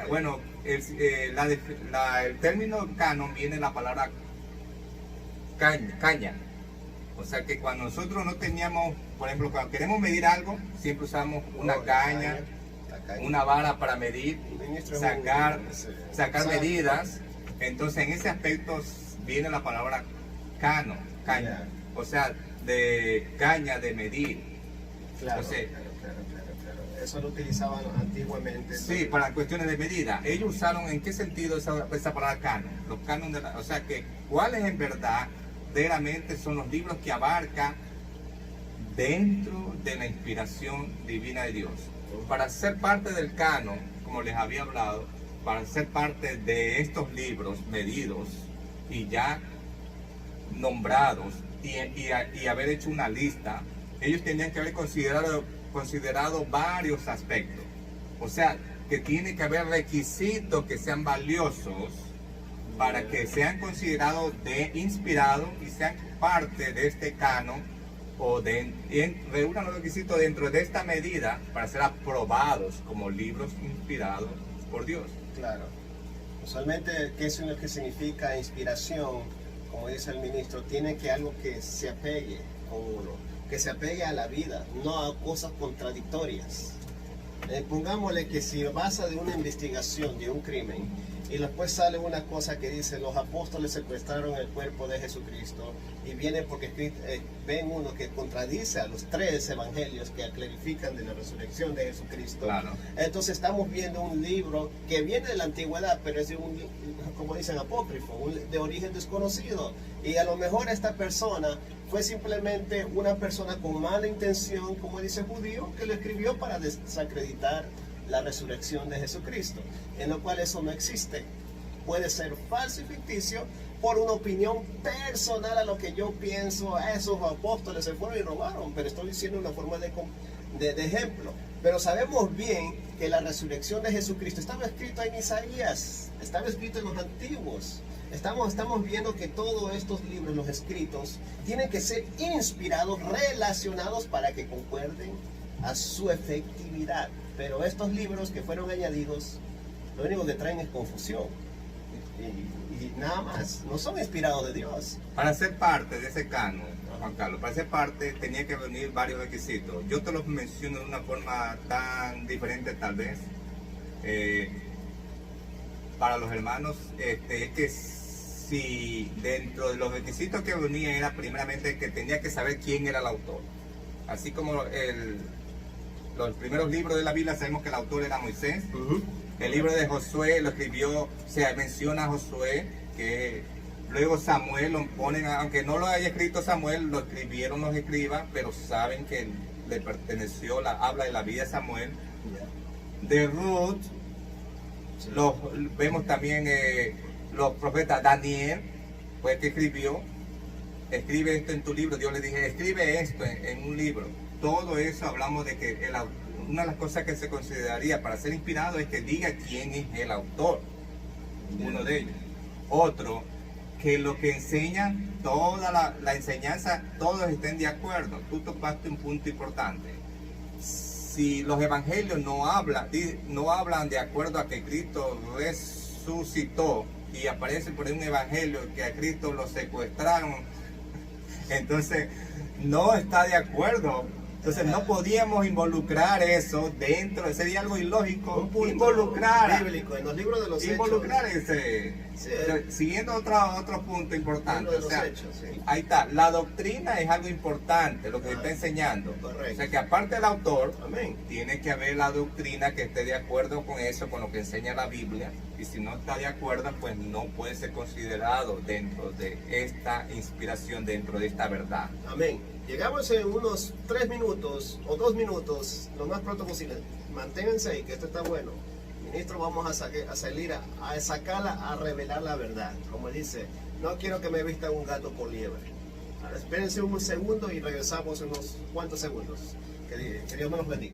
Bueno, el término canon viene de la palabra caña. O sea que cuando nosotros no teníamos, por ejemplo, cuando queremos medir algo, siempre usamos una caña, una vara para medir, sacar medidas. Entonces en ese aspecto viene la palabra caña. O sea, de caña, de medir. Claro, Entonces, claro. Eso lo utilizaban antiguamente. Sí, para cuestiones de medida. Ellos usaron, ¿en qué sentido esa palabra canon? Los canon o sea, que cuáles en verdad, verdaderamente son los libros que abarca dentro de la inspiración divina de Dios. Para ser parte del canon, como les había hablado, para ser parte de estos libros medidos y ya nombrados y haber hecho una lista, ellos tenían que haber considerado varios aspectos. O sea, que tiene que haber requisitos que sean valiosos para que sean considerados inspirados y sean parte de este canon, o reúnan los requisitos dentro de esta medida para ser aprobados como libros inspirados por Dios. Claro. Usualmente, ¿qué es lo que significa inspiración? Como dice el ministro, tiene que algo que se apegue con uno, que se apegue a la vida, no a cosas contradictorias. Pongámosle que si basa de una investigación de un crimen y después sale una cosa que dice los apóstoles secuestraron el cuerpo de Jesucristo, y viene porque ven uno que contradice a los 3 evangelios que clarifican de la resurrección de Jesucristo. Claro. Entonces estamos viendo un libro que viene de la antigüedad, pero es de un, como dicen, apócrifo, de origen desconocido, y a lo mejor esta persona fue simplemente una persona con mala intención, como dice el judío, que lo escribió para desacreditar la resurrección de Jesucristo, en lo cual eso no existe. Puede ser falso y ficticio por una opinión personal a lo que yo pienso, a esos apóstoles se fueron y robaron, pero estoy diciendo una forma de ejemplo. Pero sabemos bien que la resurrección de Jesucristo estaba escrito en Isaías, estaba escrito en los antiguos. Estamos viendo que todos estos libros, los escritos, tienen que ser inspirados, relacionados para que concuerden a su efectividad. Pero estos libros que fueron añadidos, lo único que traen es confusión. Y nada más, no son inspirados de Dios. Para ser parte de ese canon, Juan Carlos, para ser parte tenía que reunir varios requisitos. Yo te los menciono de una forma tan diferente tal vez. Para los hermanos, es que si dentro de los requisitos que reunía era primeramente que tenía que saber quién era el autor. Así como los primeros libros de la Biblia sabemos que el autor era Moisés. El libro de Josué lo escribió, se menciona a Josué, que luego Samuel lo ponen, aunque no lo haya escrito Samuel, lo escribieron los escribas, pero saben que le perteneció habla de la vida de Samuel. De Ruth, vemos también los profetas. Daniel fue el que escribe esto en tu libro. Dios le dije, escribe esto en un libro. Todo eso hablamos de que una de las cosas que se consideraría para ser inspirado es que diga quién es el autor, uno de ellos. Otro, que lo que enseñan, toda la enseñanza, todos estén de acuerdo. Tú tocaste un punto importante. Si los evangelios no hablan de acuerdo a que Cristo resucitó y aparece por un evangelio que a Cristo lo secuestraron, entonces no está de acuerdo. Entonces no podíamos involucrar eso dentro, sería algo ilógico involucrar bíblico en los libros de los involucrar hechos. Siguiendo otro punto importante, o sea, hechos, sí. Ahí está, la doctrina es algo importante, lo que se está enseñando. Correcto. O sea que aparte del autor, Amén. tiene que haber la doctrina que esté de acuerdo con eso, con lo que enseña la Biblia, y si no está de acuerdo, pues no puede ser considerado dentro de esta inspiración, dentro de esta verdad. Amén. Llegamos en unos 3 minutos o 2 minutos, lo más pronto posible. Manténganse ahí, que esto está bueno. Ministro, vamos a salir a sacarla, a revelar la verdad. Como dice, no quiero que me vistan un gato por liebre. Ahora, espérense un segundo y regresamos en unos cuantos segundos. Que Dios me los bendiga.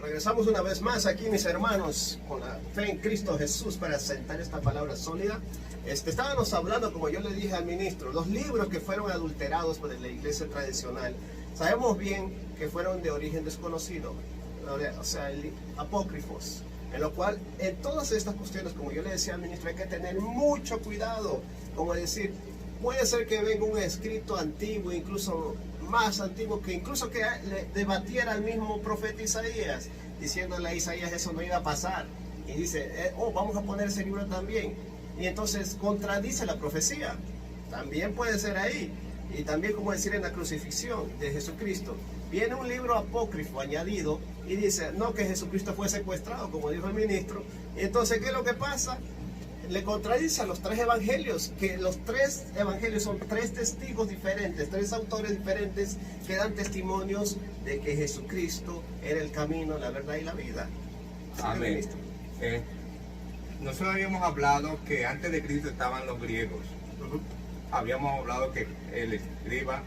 Regresamos una vez más aquí, mis hermanos, con la fe en Cristo Jesús para sentar esta palabra sólida. Estábamos hablando, como yo le dije al ministro, los libros que fueron adulterados por la iglesia tradicional, sabemos bien que fueron de origen desconocido, o sea, apócrifos, en lo cual en todas estas cuestiones, como yo le decía al ministro, hay que tener mucho cuidado, como decir, puede ser que venga un escrito antiguo, incluso más antiguo, que incluso que le debatiera al mismo profeta Isaías, diciéndole a Isaías eso no iba a pasar, y dice, vamos a poner ese libro también, y entonces contradice la profecía. También puede ser ahí, y también, como decir, en la crucifixión de Jesucristo, viene un libro apócrifo añadido y dice, no, que Jesucristo fue secuestrado, como dijo el ministro, y entonces, ¿qué es lo que pasa? Le contradice a los 3 evangelios, que los 3 evangelios son 3 testigos diferentes, 3 autores diferentes que dan testimonios de que Jesucristo era el camino, la verdad y la vida. Amén. Nosotros habíamos hablado que antes de Cristo estaban los griegos. Habíamos hablado que el escriba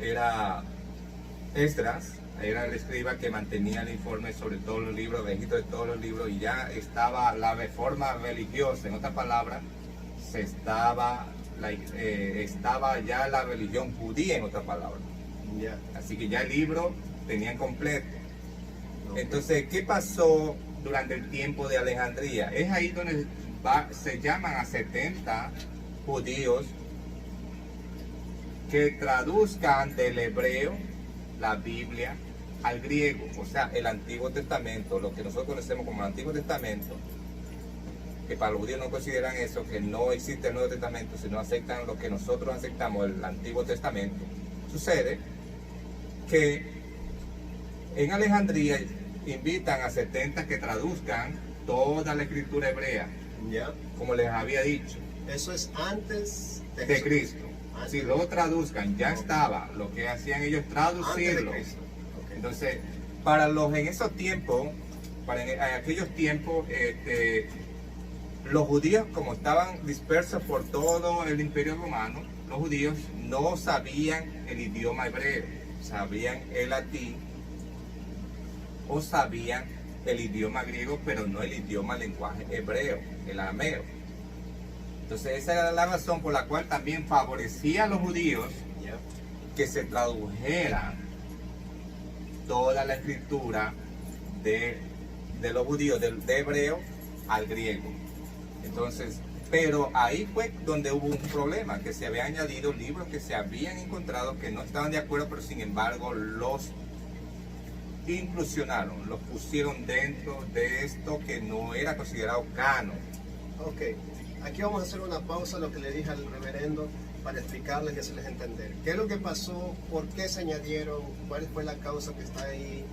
era Esdras, era el escriba que mantenía el informe sobre todos los libros, registro de todos los libros, y ya estaba la reforma religiosa, en otras palabras, estaba ya la religión judía, en otras palabras. Así que ya el libro tenían completo. Entonces, ¿qué pasó durante el tiempo de Alejandría. Es ahí donde se llaman a 70 judíos que traduzcan del hebreo la Biblia al griego, o sea, el Antiguo Testamento, lo que nosotros conocemos como el Antiguo Testamento, que para los judíos no consideran eso, que no existe el Nuevo Testamento, sino aceptan lo que nosotros aceptamos, el Antiguo Testamento. Sucede que en Alejandría invitan a 70 que traduzcan toda la escritura hebrea, ¿Ya? como les había dicho, Eso es antes de Cristo. Si lo traduzcan, ya estaba, lo que hacían ellos traducirlo. Antes de Cristo. Ok. Entonces, para los en esos tiempos, en aquellos tiempos, los judíos, como estaban dispersos por todo el Imperio Romano, los judíos no sabían el idioma hebreo, sabían el latín o sabían el idioma griego, pero no el idioma lenguaje hebreo, el arameo. Entonces esa era la razón por la cual también favorecía a los judíos ¿Ya? que se tradujera toda la escritura de los judíos, de hebreo al griego. Entonces, pero ahí fue donde hubo un problema, que se habían añadido libros que se habían encontrado que no estaban de acuerdo, pero sin embargo los inclusionaron, los pusieron dentro de esto que no era considerado canon. Ok, aquí vamos a hacer una pausa, lo que le dije al reverendo, para explicarles y hacerles entender. ¿Qué es lo que pasó? ¿Por qué se añadieron? ¿Cuál fue la causa que está ahí?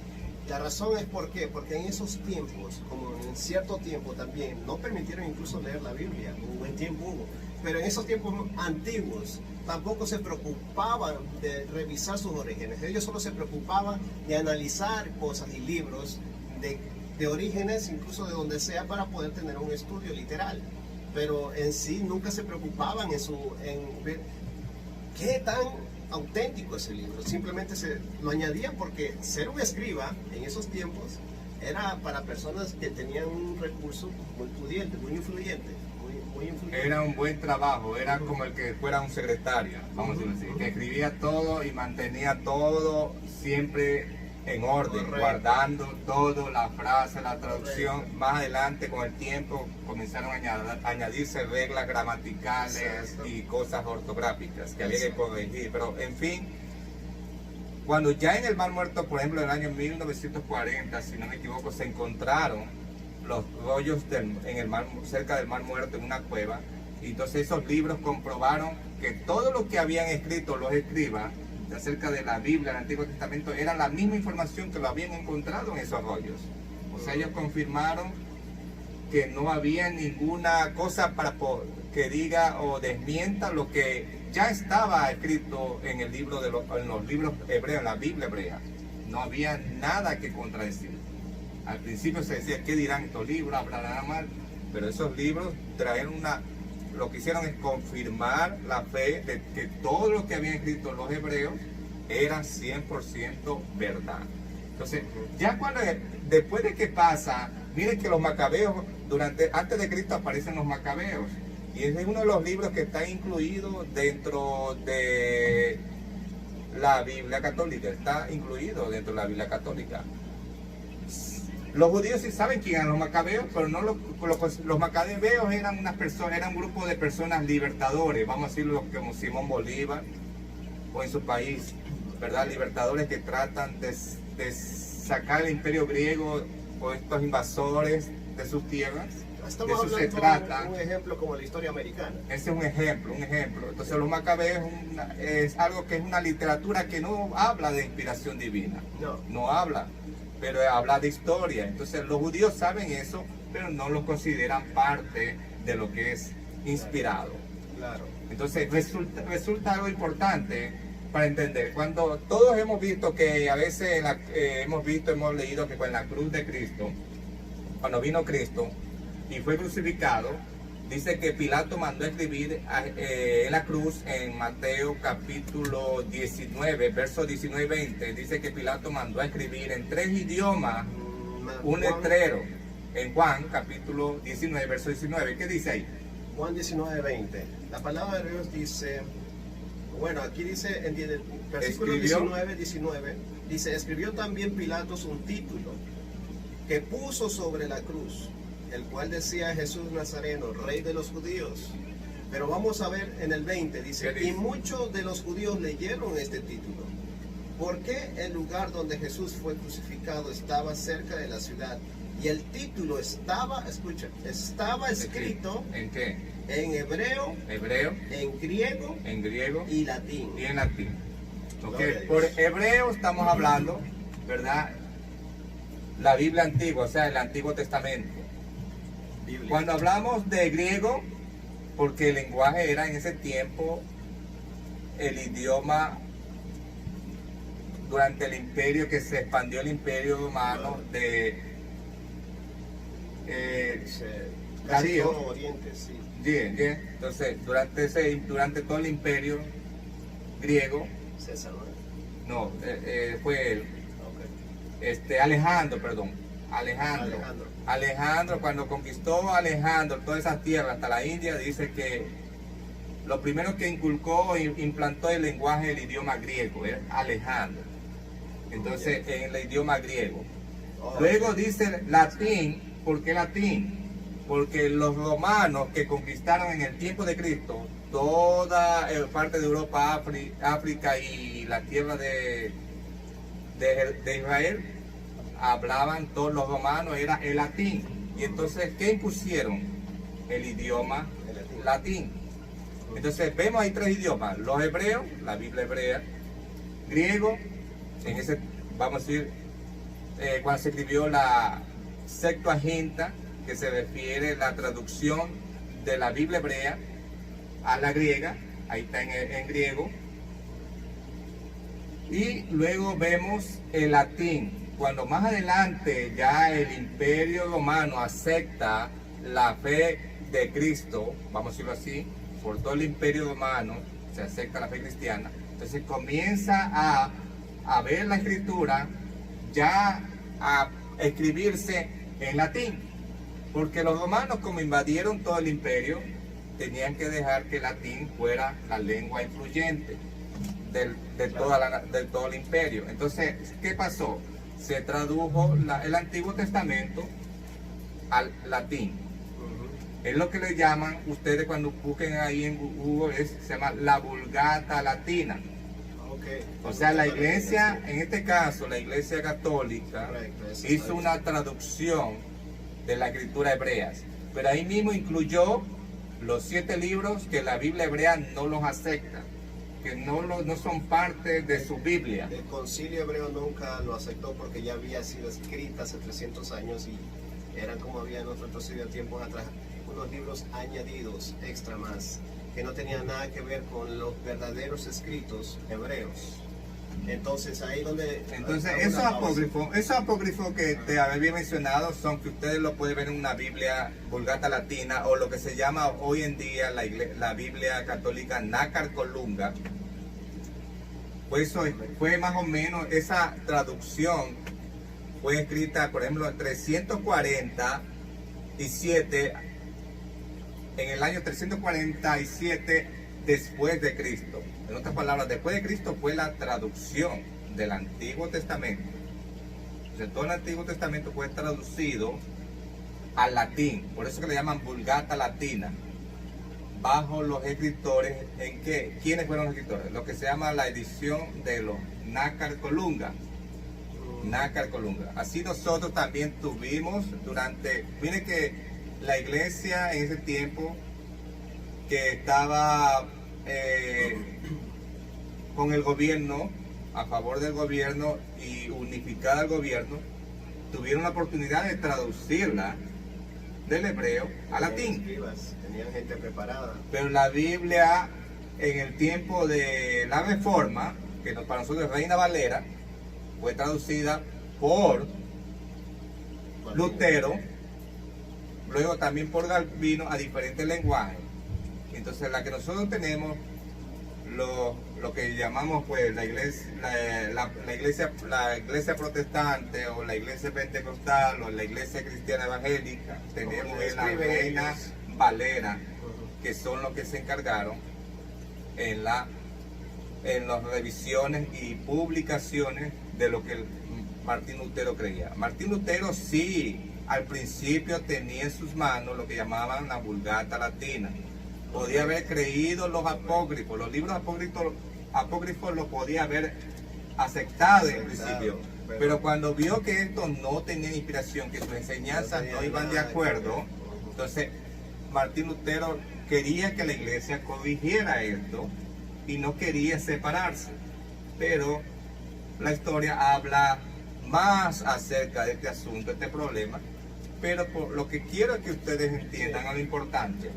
La razón es por qué, porque en esos tiempos, como en cierto tiempo también, no permitieron incluso leer la Biblia, un buen tiempo hubo, pero en esos tiempos antiguos tampoco se preocupaban de revisar sus orígenes, ellos solo se preocupaban de analizar cosas y libros de orígenes, incluso de donde sea, para poder tener un estudio literal, pero en sí nunca se preocupaban en ver qué tan auténtico ese libro, simplemente se lo añadían porque ser un escriba en esos tiempos era para personas que tenían un recurso muy pudiente, muy influyente, muy influyente. Era un buen trabajo, era como el que fuera un secretario, vamos a decirlo así, que escribía todo y mantenía todo siempre en orden, Correcto. guardando todo, la frase, la traducción. Correcto. Más adelante con el tiempo comenzaron a añadirse reglas gramaticales. Exacto. Y cosas ortográficas que había que corregir, pero en fin, cuando ya en el Mar Muerto, por ejemplo, en el año 1940, si no me equivoco, se encontraron los rollos en el mar, cerca del Mar Muerto, en una cueva, y entonces esos libros comprobaron que todo lo que habían escrito los escribas acerca de la Biblia, el Antiguo Testamento, era la misma información que lo habían encontrado en esos rollos. O sea, ellos confirmaron que no había ninguna cosa que diga o desmienta lo que ya estaba escrito en el libro en los libros hebreos, en la Biblia hebrea. No había nada que contradecir. Al principio se decía, ¿qué dirán estos libros? ¿Hablarán mal? Pero esos libros lo que hicieron es confirmar la fe de que todo lo que habían escrito los hebreos era 100% verdad. Entonces, ya después de que pasa, miren que los macabeos, antes de Cristo aparecen los macabeos, y es uno de los libros que está incluido dentro de la Biblia católica, está incluido dentro de la Biblia católica. Los judíos sí saben quién eran los macabeos, pero no los macabeos eran un grupo de personas libertadores, vamos a decirlo como Simón Bolívar, o en su país, ¿verdad? Libertadores que tratan de sacar el imperio griego o estos invasores de sus tierras. Estamos de eso se hablando trata. de un ejemplo como la historia americana. Ese es un ejemplo. Entonces los macabeos es algo que es una literatura que no habla de inspiración divina, no habla, pero habla de historia. Entonces los judíos saben eso, pero no lo consideran parte de lo que es inspirado. Claro. Entonces resulta algo importante para entender. Cuando todos hemos visto que a veces hemos leído que con la cruz de Cristo, cuando vino Cristo y fue crucificado, dice que Pilato mandó a escribir en la cruz, en Mateo capítulo 19, versos 19 y 20, dice que Pilato mandó a escribir en 3 idiomas un letrero. En Juan capítulo 19, verso 19, ¿qué dice ahí? Juan 19, 20. La palabra de Dios dice, bueno, aquí dice en el versículo 19, dice, escribió también Pilatos un título que puso sobre la cruz, el cual decía Jesús Nazareno, Rey de los judíos. Pero vamos a ver en el 20, dice, ¿Qué dice? y muchos de los judíos leyeron este título, porque el lugar donde Jesús fue crucificado estaba cerca de la ciudad, y el título estaba, escucha, estaba escrito ¿En qué? en hebreo, Hebreo, en griego en griego y latín. y en latín. Ok, Gloria a Dios. por hebreo estamos hablando, ¿verdad? La Biblia antigua, o sea, el Antiguo Testamento. Biblia. Cuando hablamos de griego, porque el lenguaje era en ese tiempo el idioma durante el imperio, que se expandió el imperio romano de Casi Darío. todo Oriente, sí. Bien. Entonces, durante todo el imperio griego, César, ¿no? no, fue él, Ok. Alejandro, cuando conquistó Alejandro todas esas tierras hasta la India, dice que lo primero que inculcó e implantó el lenguaje del idioma griego, es Alejandro. Entonces, en el idioma griego. Oh, Luego dice latín. ¿Por qué latín? Porque los romanos que conquistaron en el tiempo de Cristo toda parte de Europa, África y la tierra de Israel, hablaban todos los romanos, era el latín. Y entonces, ¿qué impusieron? El idioma el latín. latín. Entonces, vemos ahí tres idiomas: los hebreos, la Biblia hebrea; griego, en ese, vamos a decir, cuando se escribió la Septuaginta, que se refiere a la traducción de la Biblia hebrea a la griega, ahí está en griego. Y luego vemos el latín. Cuando más adelante ya el imperio romano acepta la fe de Cristo, vamos a decirlo así, por todo el imperio romano se acepta la fe cristiana, entonces comienza a ver la escritura, ya a escribirse en latín, porque los romanos, como invadieron todo el imperio, tenían que dejar que el latín fuera la lengua influyente de todo el imperio. Entonces, ¿qué pasó? Se tradujo el Antiguo Testamento al latín. Es lo que le llaman, ustedes cuando busquen ahí en Google, se llama la Vulgata Latina. Okay. O sea, la iglesia, en este caso, la iglesia católica, Correcto, eso hizo está una traducción de la escritura hebrea, pero ahí mismo incluyó los 7 libros que la Biblia hebrea no los acepta, que no son parte de su Biblia. El concilio hebreo nunca lo aceptó porque ya había sido escrita hace 300 años y eran, como había en otros concilios tiempos atrás, unos libros añadidos, extra más, que no tenían nada que ver con los verdaderos escritos hebreos. Entonces ahí donde... Entonces, alguna esos apócrifos que te había mencionado son que ustedes lo pueden ver en una Biblia Vulgata Latina, o lo que se llama hoy en día la Biblia católica Nácar Colunga. Pues eso fue más o menos, esa traducción fue escrita, por ejemplo, en 347, en el año 347 después de Cristo. En otras palabras, después de Cristo fue la traducción del Antiguo Testamento. Entonces, todo el Antiguo Testamento fue traducido al latín, por eso que le llaman Vulgata Latina, bajo los escritores. ¿En qué? ¿Quiénes fueron los escritores? Lo que se llama la edición de los Nácar Colunga. Nácar Colunga. Así nosotros también tuvimos miren que la iglesia en ese tiempo, que estaba con el gobierno, a favor del gobierno y unificada al gobierno, tuvieron la oportunidad de traducirla del hebreo al latín. Tenían gente preparada. Pero la Biblia, en el tiempo de la Reforma, que para nosotros es Reina Valera, fue traducida por Lutero, luego también por Calvino, a diferentes lenguajes. Entonces, la que nosotros tenemos, lo que llamamos pues la iglesia protestante, o la iglesia pentecostal, o la iglesia cristiana evangélica, tenemos la Reina Valera, que son los que se encargaron en las revisiones y publicaciones de lo que Martín Lutero creía. Martín Lutero sí, al principio tenía en sus manos lo que llamaban la Vulgata Latina. Podía haber creído los apócrifos, los libros apócrifos los podía haber aceptado en principio. Pero cuando vio que estos no tenían inspiración, que sus enseñanzas no iban de acuerdo, entonces Martín Lutero quería que la iglesia corrigiera esto y no quería separarse. Pero la historia habla más acerca de este asunto, este problema. Pero por lo que quiero que ustedes entiendan, lo importante,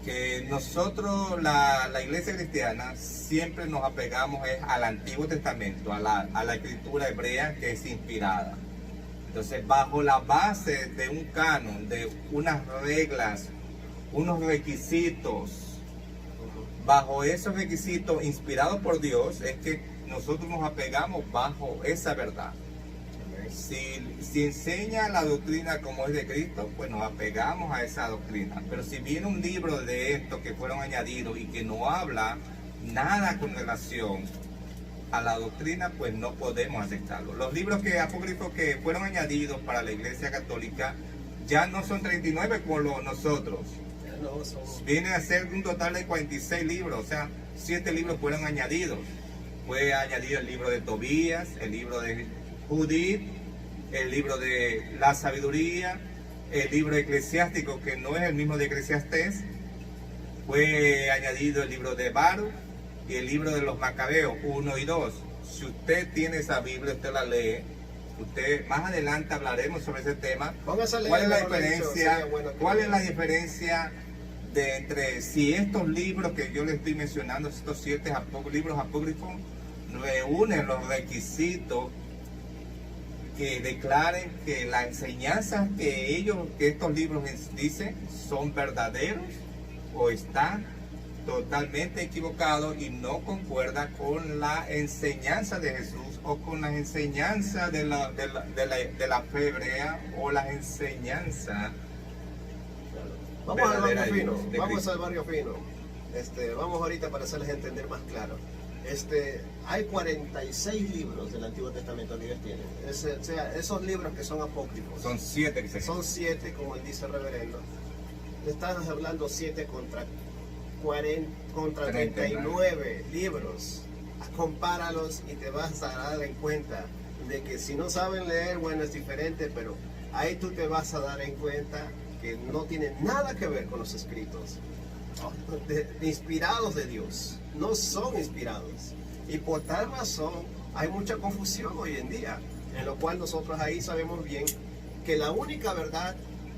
que nosotros, la iglesia cristiana, siempre nos apegamos al Antiguo Testamento, a la escritura hebrea que es inspirada. Entonces, bajo la base de un canon, de unas reglas, unos requisitos, bajo esos requisitos inspirados por Dios, es que nosotros nos apegamos bajo esa verdad. Si enseña la doctrina como es de Cristo, pues nos apegamos a esa doctrina. Pero si viene un libro de estos que fueron añadidos y que no habla nada con relación a la doctrina, pues no podemos aceptarlo. Los libros apócrifos que fueron añadidos para la Iglesia Católica ya no son 39 como nosotros. Viene a ser un total de 46 libros, o sea, 7 libros fueron añadidos. Fue añadido el libro de Tobías, el libro de Judith, el libro de la sabiduría, el libro eclesiástico que no es el mismo de Eclesiastés, fue añadido el libro de Baruch y el libro de los Macabeos 1 y 2. Si usted tiene esa Biblia, usted la lee. Más adelante hablaremos sobre ese tema. ¿Cuál es la diferencia? ¿Cuál es la diferencia entre si estos libros que yo les estoy mencionando, estos 7 libros apócrifos, reúnen los requisitos que declaren que las enseñanzas que estos libros dicen son verdaderos o están totalmente equivocados y no concuerda con la enseñanza de Jesús o con las enseñanzas de la fe hebrea o las enseñanzas? Vamos al barrio fino, vamos al barrio fino. Vamos ahorita para hacerles entender más claro. Hay 46 libros del Antiguo Testamento que ellos tienen. O sea, esos libros que son apócrifos. Son 7. Son 7, como él dice el reverendo. Te estás hablando 7 contra 39 libros. Compáralos y te vas a dar en cuenta de que si no saben leer, bueno, es diferente, pero ahí tú te vas a dar en cuenta que no tienen nada que ver con los escritos inspirados de Dios. No son inspirados, y por tal razón hay mucha confusión hoy en día, en lo cual nosotros ahí sabemos bien que la única verdad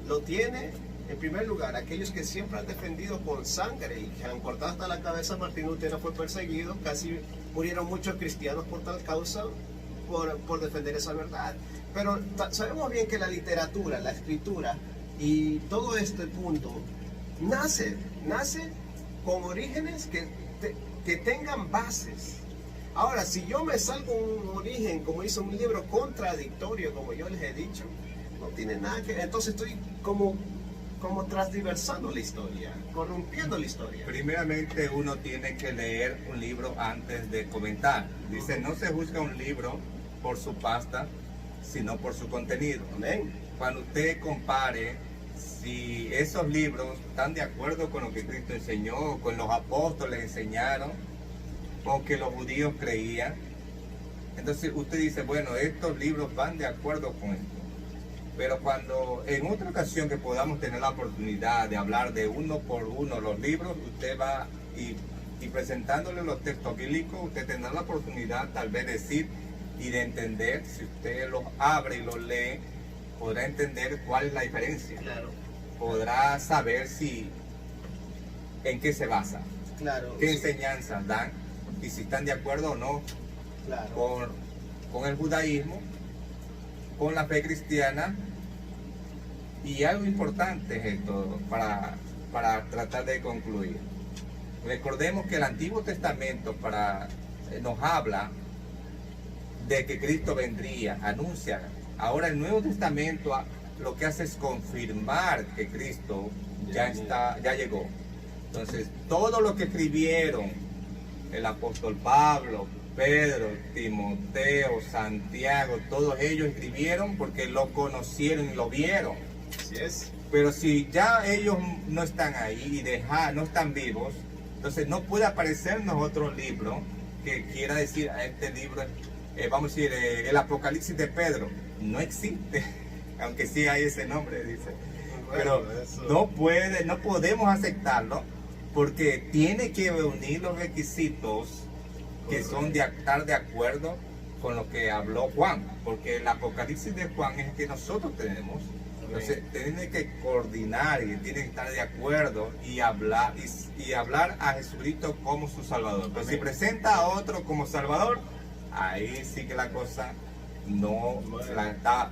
lo tiene en primer lugar aquellos que siempre han defendido con sangre y que han cortado hasta la cabeza. Martín Lutero fue perseguido, casi murieron muchos cristianos por tal causa, por defender esa verdad. Pero sabemos bien que la literatura, la escritura y todo este punto nace con orígenes que tengan bases. Ahora, si yo me salgo un origen, como hizo un libro contradictorio, como yo les he dicho, no tiene nada que ver. Entonces estoy como transversando la historia, corrompiendo la historia. Primeramente uno tiene que leer un libro antes de comentar. Dice, no se juzga un libro por su pasta, sino por su contenido. Amén. Cuando usted compare si esos libros están de acuerdo con lo que Cristo enseñó, con los apóstoles enseñaron, con que los judíos creían, entonces usted dice, bueno, estos libros van de acuerdo con esto. Pero cuando en otra ocasión que podamos tener la oportunidad de hablar de uno por uno los libros, usted va y presentándole los textos bíblicos, usted tendrá la oportunidad tal vez de decir y de entender. Si usted los abre y los lee, podrá entender cuál es la diferencia. Claro. Podrá saber en qué se basa, claro, qué enseñanzas dan y si están de acuerdo o no, claro, con el judaísmo, con la fe cristiana. Y algo importante es esto para tratar de concluir. Recordemos que el Antiguo Testamento nos habla de que Cristo vendría, anuncia. Ahora el Nuevo Testamento lo que hace es confirmar que Cristo ya llegó. Entonces, todo lo que escribieron el apóstol Pablo, Pedro, Timoteo, Santiago, todos ellos escribieron porque lo conocieron y lo vieron. Así es. Pero si ya ellos no están ahí y no están vivos, entonces no puede aparecernos otro libro que quiera decir a este libro, vamos a decir, el Apocalipsis de Pedro. No existe, aunque sí hay ese nombre, dice. Pero no podemos aceptarlo porque tiene que reunir los requisitos que son de estar de acuerdo con lo que habló Juan, porque el Apocalipsis de Juan es el que nosotros tenemos. Entonces tiene que coordinar y tiene que estar de acuerdo y hablar a Jesucristo como su Salvador. Pero si presenta a otro como Salvador, ahí sí que la cosa no la está.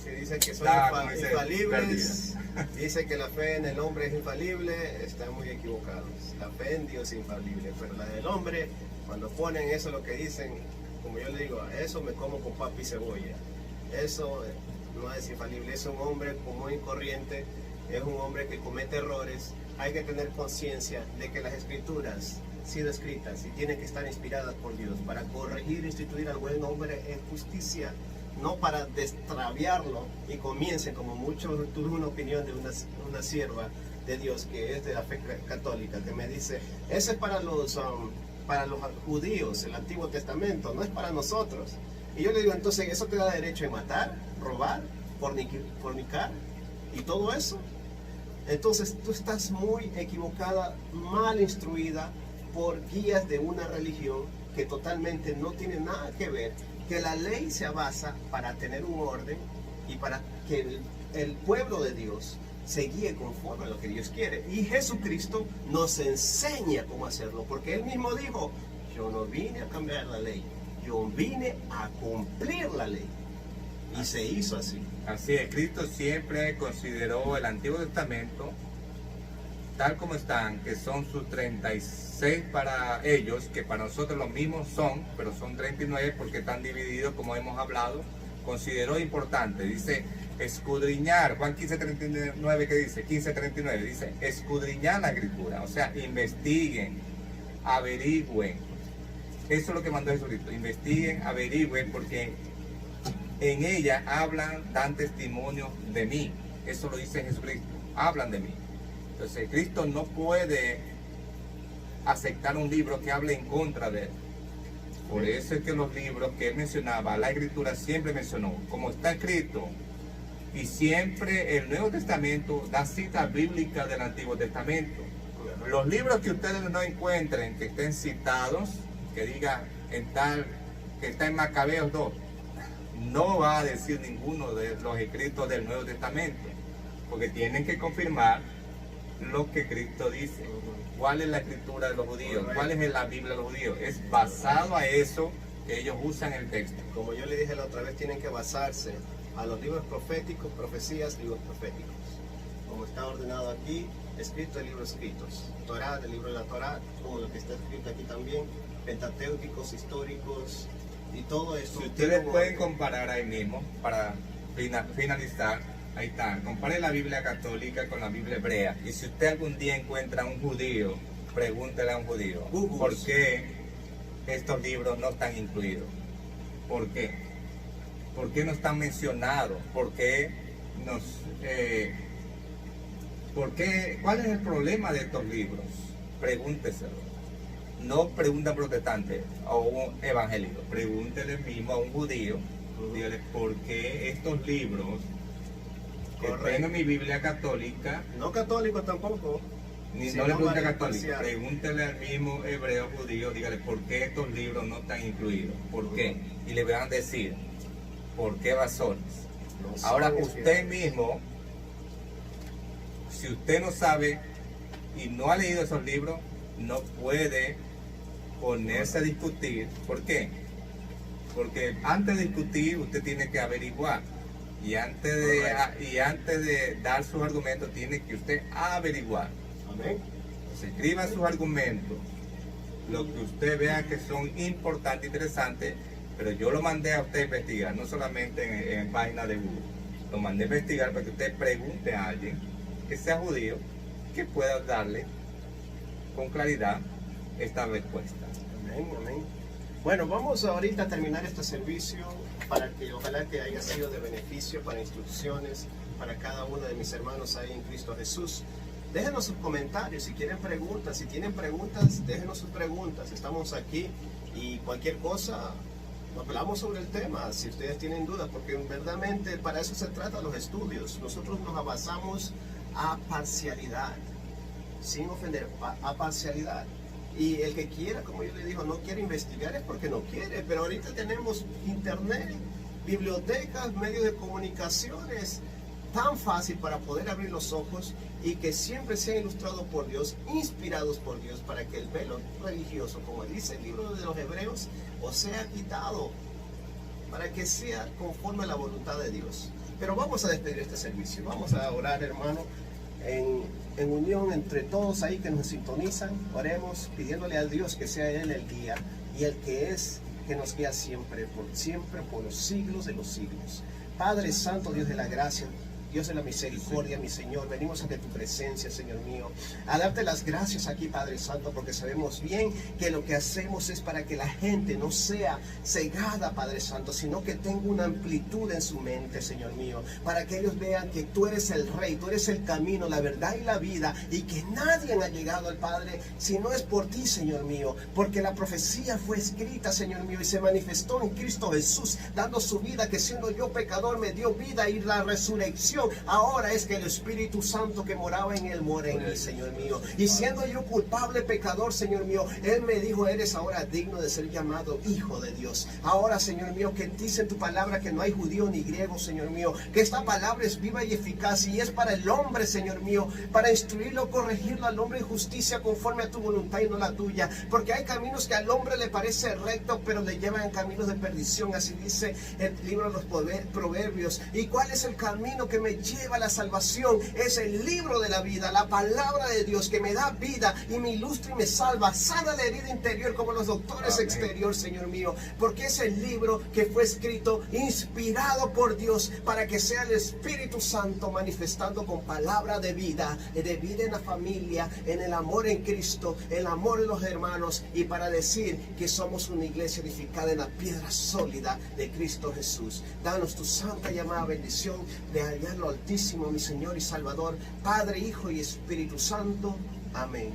Si dice que son infalibles, dice que la fe en el hombre es infalible, están muy equivocados. La fe en Dios es infalible, pero la del hombre, cuando ponen eso lo que dicen, como yo le digo, eso me como con papa y cebolla. Eso no es infalible, es un hombre común y corriente, es un hombre que comete errores. Hay que tener conciencia de que las escrituras, sido escritas y tienen que estar inspiradas por Dios para corregir e instituir al buen hombre en justicia, no para destraviarlo y comiencen, como muchos. Tuve una opinión de una sierva de Dios que es de la fe católica, que me dice, eso es para los judíos, el Antiguo Testamento, no es para nosotros. Y yo le digo, entonces, ¿eso te da derecho a matar, robar, fornicar y todo eso? Entonces tú estás muy equivocada, mal instruida por guías de una religión que totalmente no tiene nada que ver, que la ley se basa para tener un orden y para que el pueblo de Dios se guíe conforme a lo que Dios quiere. Y Jesucristo nos enseña cómo hacerlo, porque Él mismo dijo, yo no vine a cambiar la ley, yo vine a cumplir la ley. Y se hizo así. Así es, Cristo siempre consideró el Antiguo Testamento tal como están, que son sus 36 para ellos, que para nosotros los mismos son, pero son 39 porque están divididos, como hemos hablado. Consideró importante, dice escudriñar, Juan 15:39, ¿qué dice? 15:39, dice escudriñar la escritura, o sea, investiguen, averigüen. Eso es lo que mandó Jesucristo, investiguen, averigüen, porque en ella dan testimonio de mí. Eso lo dice Jesucristo, hablan de mí. Entonces Cristo no puede aceptar un libro que hable en contra de él. Por eso es que los libros que él mencionaba, la Escritura siempre mencionó, como está escrito, y siempre el Nuevo Testamento da cita bíblica del Antiguo Testamento. Los libros que ustedes no encuentren, que estén citados, que diga que está en Macabeos 2, no va a decir ninguno de los escritos del Nuevo Testamento, porque tienen que confirmar lo que Cristo dice. ¿Cuál es la escritura de los judíos? ¿Cuál es la Biblia de los judíos? Es basado a eso que ellos usan el texto. Como yo le dije la otra vez, tienen que basarse a los libros proféticos, profecías, libros proféticos. Como está ordenado aquí, escrito de libros escritos. Torá, del libro de la Torá, como lo que está escrito aquí también, pentateucos, históricos y todo eso. Si ustedes pueden comparar ahí mismo, para finalizar, ahí está, compare la Biblia católica con la Biblia hebrea. Y si usted algún día encuentra a un judío, pregúntele a un judío, ¿por qué estos libros no están incluidos? ¿Por qué? ¿Por qué no están mencionados? ¿Por qué ¿Cuál es el problema de estos libros? Pregúnteselo. No pregunta a protestante o un evangélico, pregúntele mismo a un judío, dígale, ¿por qué estos libros que tengo en mi Biblia católica? No católico tampoco. No le pregunte a católico, pregúntele al mismo hebreo judío, dígale, ¿por qué estos libros no están incluidos? ¿Por qué? Y le van a decir, ¿por qué razones? Ahora usted mismo, si usted no sabe y no ha leído esos libros, no puede ponerse a discutir. ¿Por qué? Porque antes de discutir usted tiene que averiguar, y antes de dar sus argumentos tiene que usted averiguar. Amén. Se escriba sus argumentos, lo que usted vea que son importantes, interesantes, pero yo lo mandé a usted a investigar, no solamente en páginas de Google, lo mandé a investigar para que usted pregunte a alguien que sea judío, que pueda darle con claridad esta respuesta. Amén, amén. Bueno, vamos ahorita a terminar este servicio para que ojalá que haya sido de beneficio para instrucciones para cada uno de mis hermanos ahí en Cristo Jesús. Déjenos sus comentarios, si quieren preguntas, si tienen preguntas, déjenos sus preguntas. Estamos aquí y cualquier cosa, hablamos sobre el tema, si ustedes tienen dudas, porque verdaderamente para eso se trata los estudios. Nosotros nos basamos a parcialidad, sin ofender, a parcialidad. Y el que quiera, como yo le digo, no quiere investigar es porque no quiere, pero ahorita tenemos internet, bibliotecas, medios de comunicaciones, tan fácil para poder abrir los ojos y que siempre sea ilustrado por Dios, inspirados por Dios, para que el velo religioso, como dice el libro de los Hebreos, os sea quitado, para que sea conforme a la voluntad de Dios. Pero vamos a despedir este servicio, vamos a orar, hermano, en unión entre todos ahí que nos sintonizan. Oremos pidiéndole a Dios que sea Él el guía y el que es, que nos guía siempre, por los siglos de los siglos. Padre Santo, Dios de la gracia, Dios de la misericordia, mi Señor, venimos ante tu presencia, Señor mío, a darte las gracias aquí, Padre Santo, porque sabemos bien que lo que hacemos es para que la gente no sea cegada, Padre Santo, sino que tenga una amplitud en su mente, Señor mío, para que ellos vean que tú eres el Rey, tú eres el camino, la verdad y la vida, y que nadie ha llegado al Padre si no es por ti, Señor mío, porque la profecía fue escrita, Señor mío, y se manifestó en Cristo Jesús, dando su vida, que siendo yo pecador me dio vida, y la resurrección ahora es que el Espíritu Santo que moraba en él mora en mí, Señor mío. Y siendo yo culpable, pecador, Señor mío, Él me dijo, eres ahora digno de ser llamado Hijo de Dios. Ahora, Señor mío, que dice en tu palabra que no hay judío ni griego, Señor mío, que esta palabra es viva y eficaz y es para el hombre, Señor mío, para instruirlo, corregirlo al hombre en justicia conforme a tu voluntad y no la tuya. Porque hay caminos que al hombre le parece recto, pero le llevan a caminos de perdición. Así dice el libro de los Proverbios. ¿Y cuál es el camino que me lleva a la salvación? Es el libro de la vida, la palabra de Dios que me da vida y me ilustra y me salva, sana la herida interior como los doctores exterior, Señor mío, porque es el libro que fue escrito, inspirado por Dios, para que sea el Espíritu Santo manifestando con palabra de vida en la familia, en el amor en Cristo, el amor en los hermanos, y para decir que somos una iglesia edificada en la piedra sólida de Cristo Jesús. Danos tu santa y amada bendición de hallar lo altísimo, mi Señor y Salvador, Padre, Hijo y Espíritu Santo. Amén.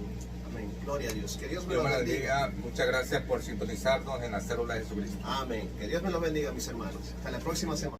Amén. Gloria a Dios. Que Dios me lo bendiga. Muchas gracias por sintonizarnos en la célula de Jesucristo. Amén. Que Dios me lo bendiga, mis hermanos. Hasta la próxima semana.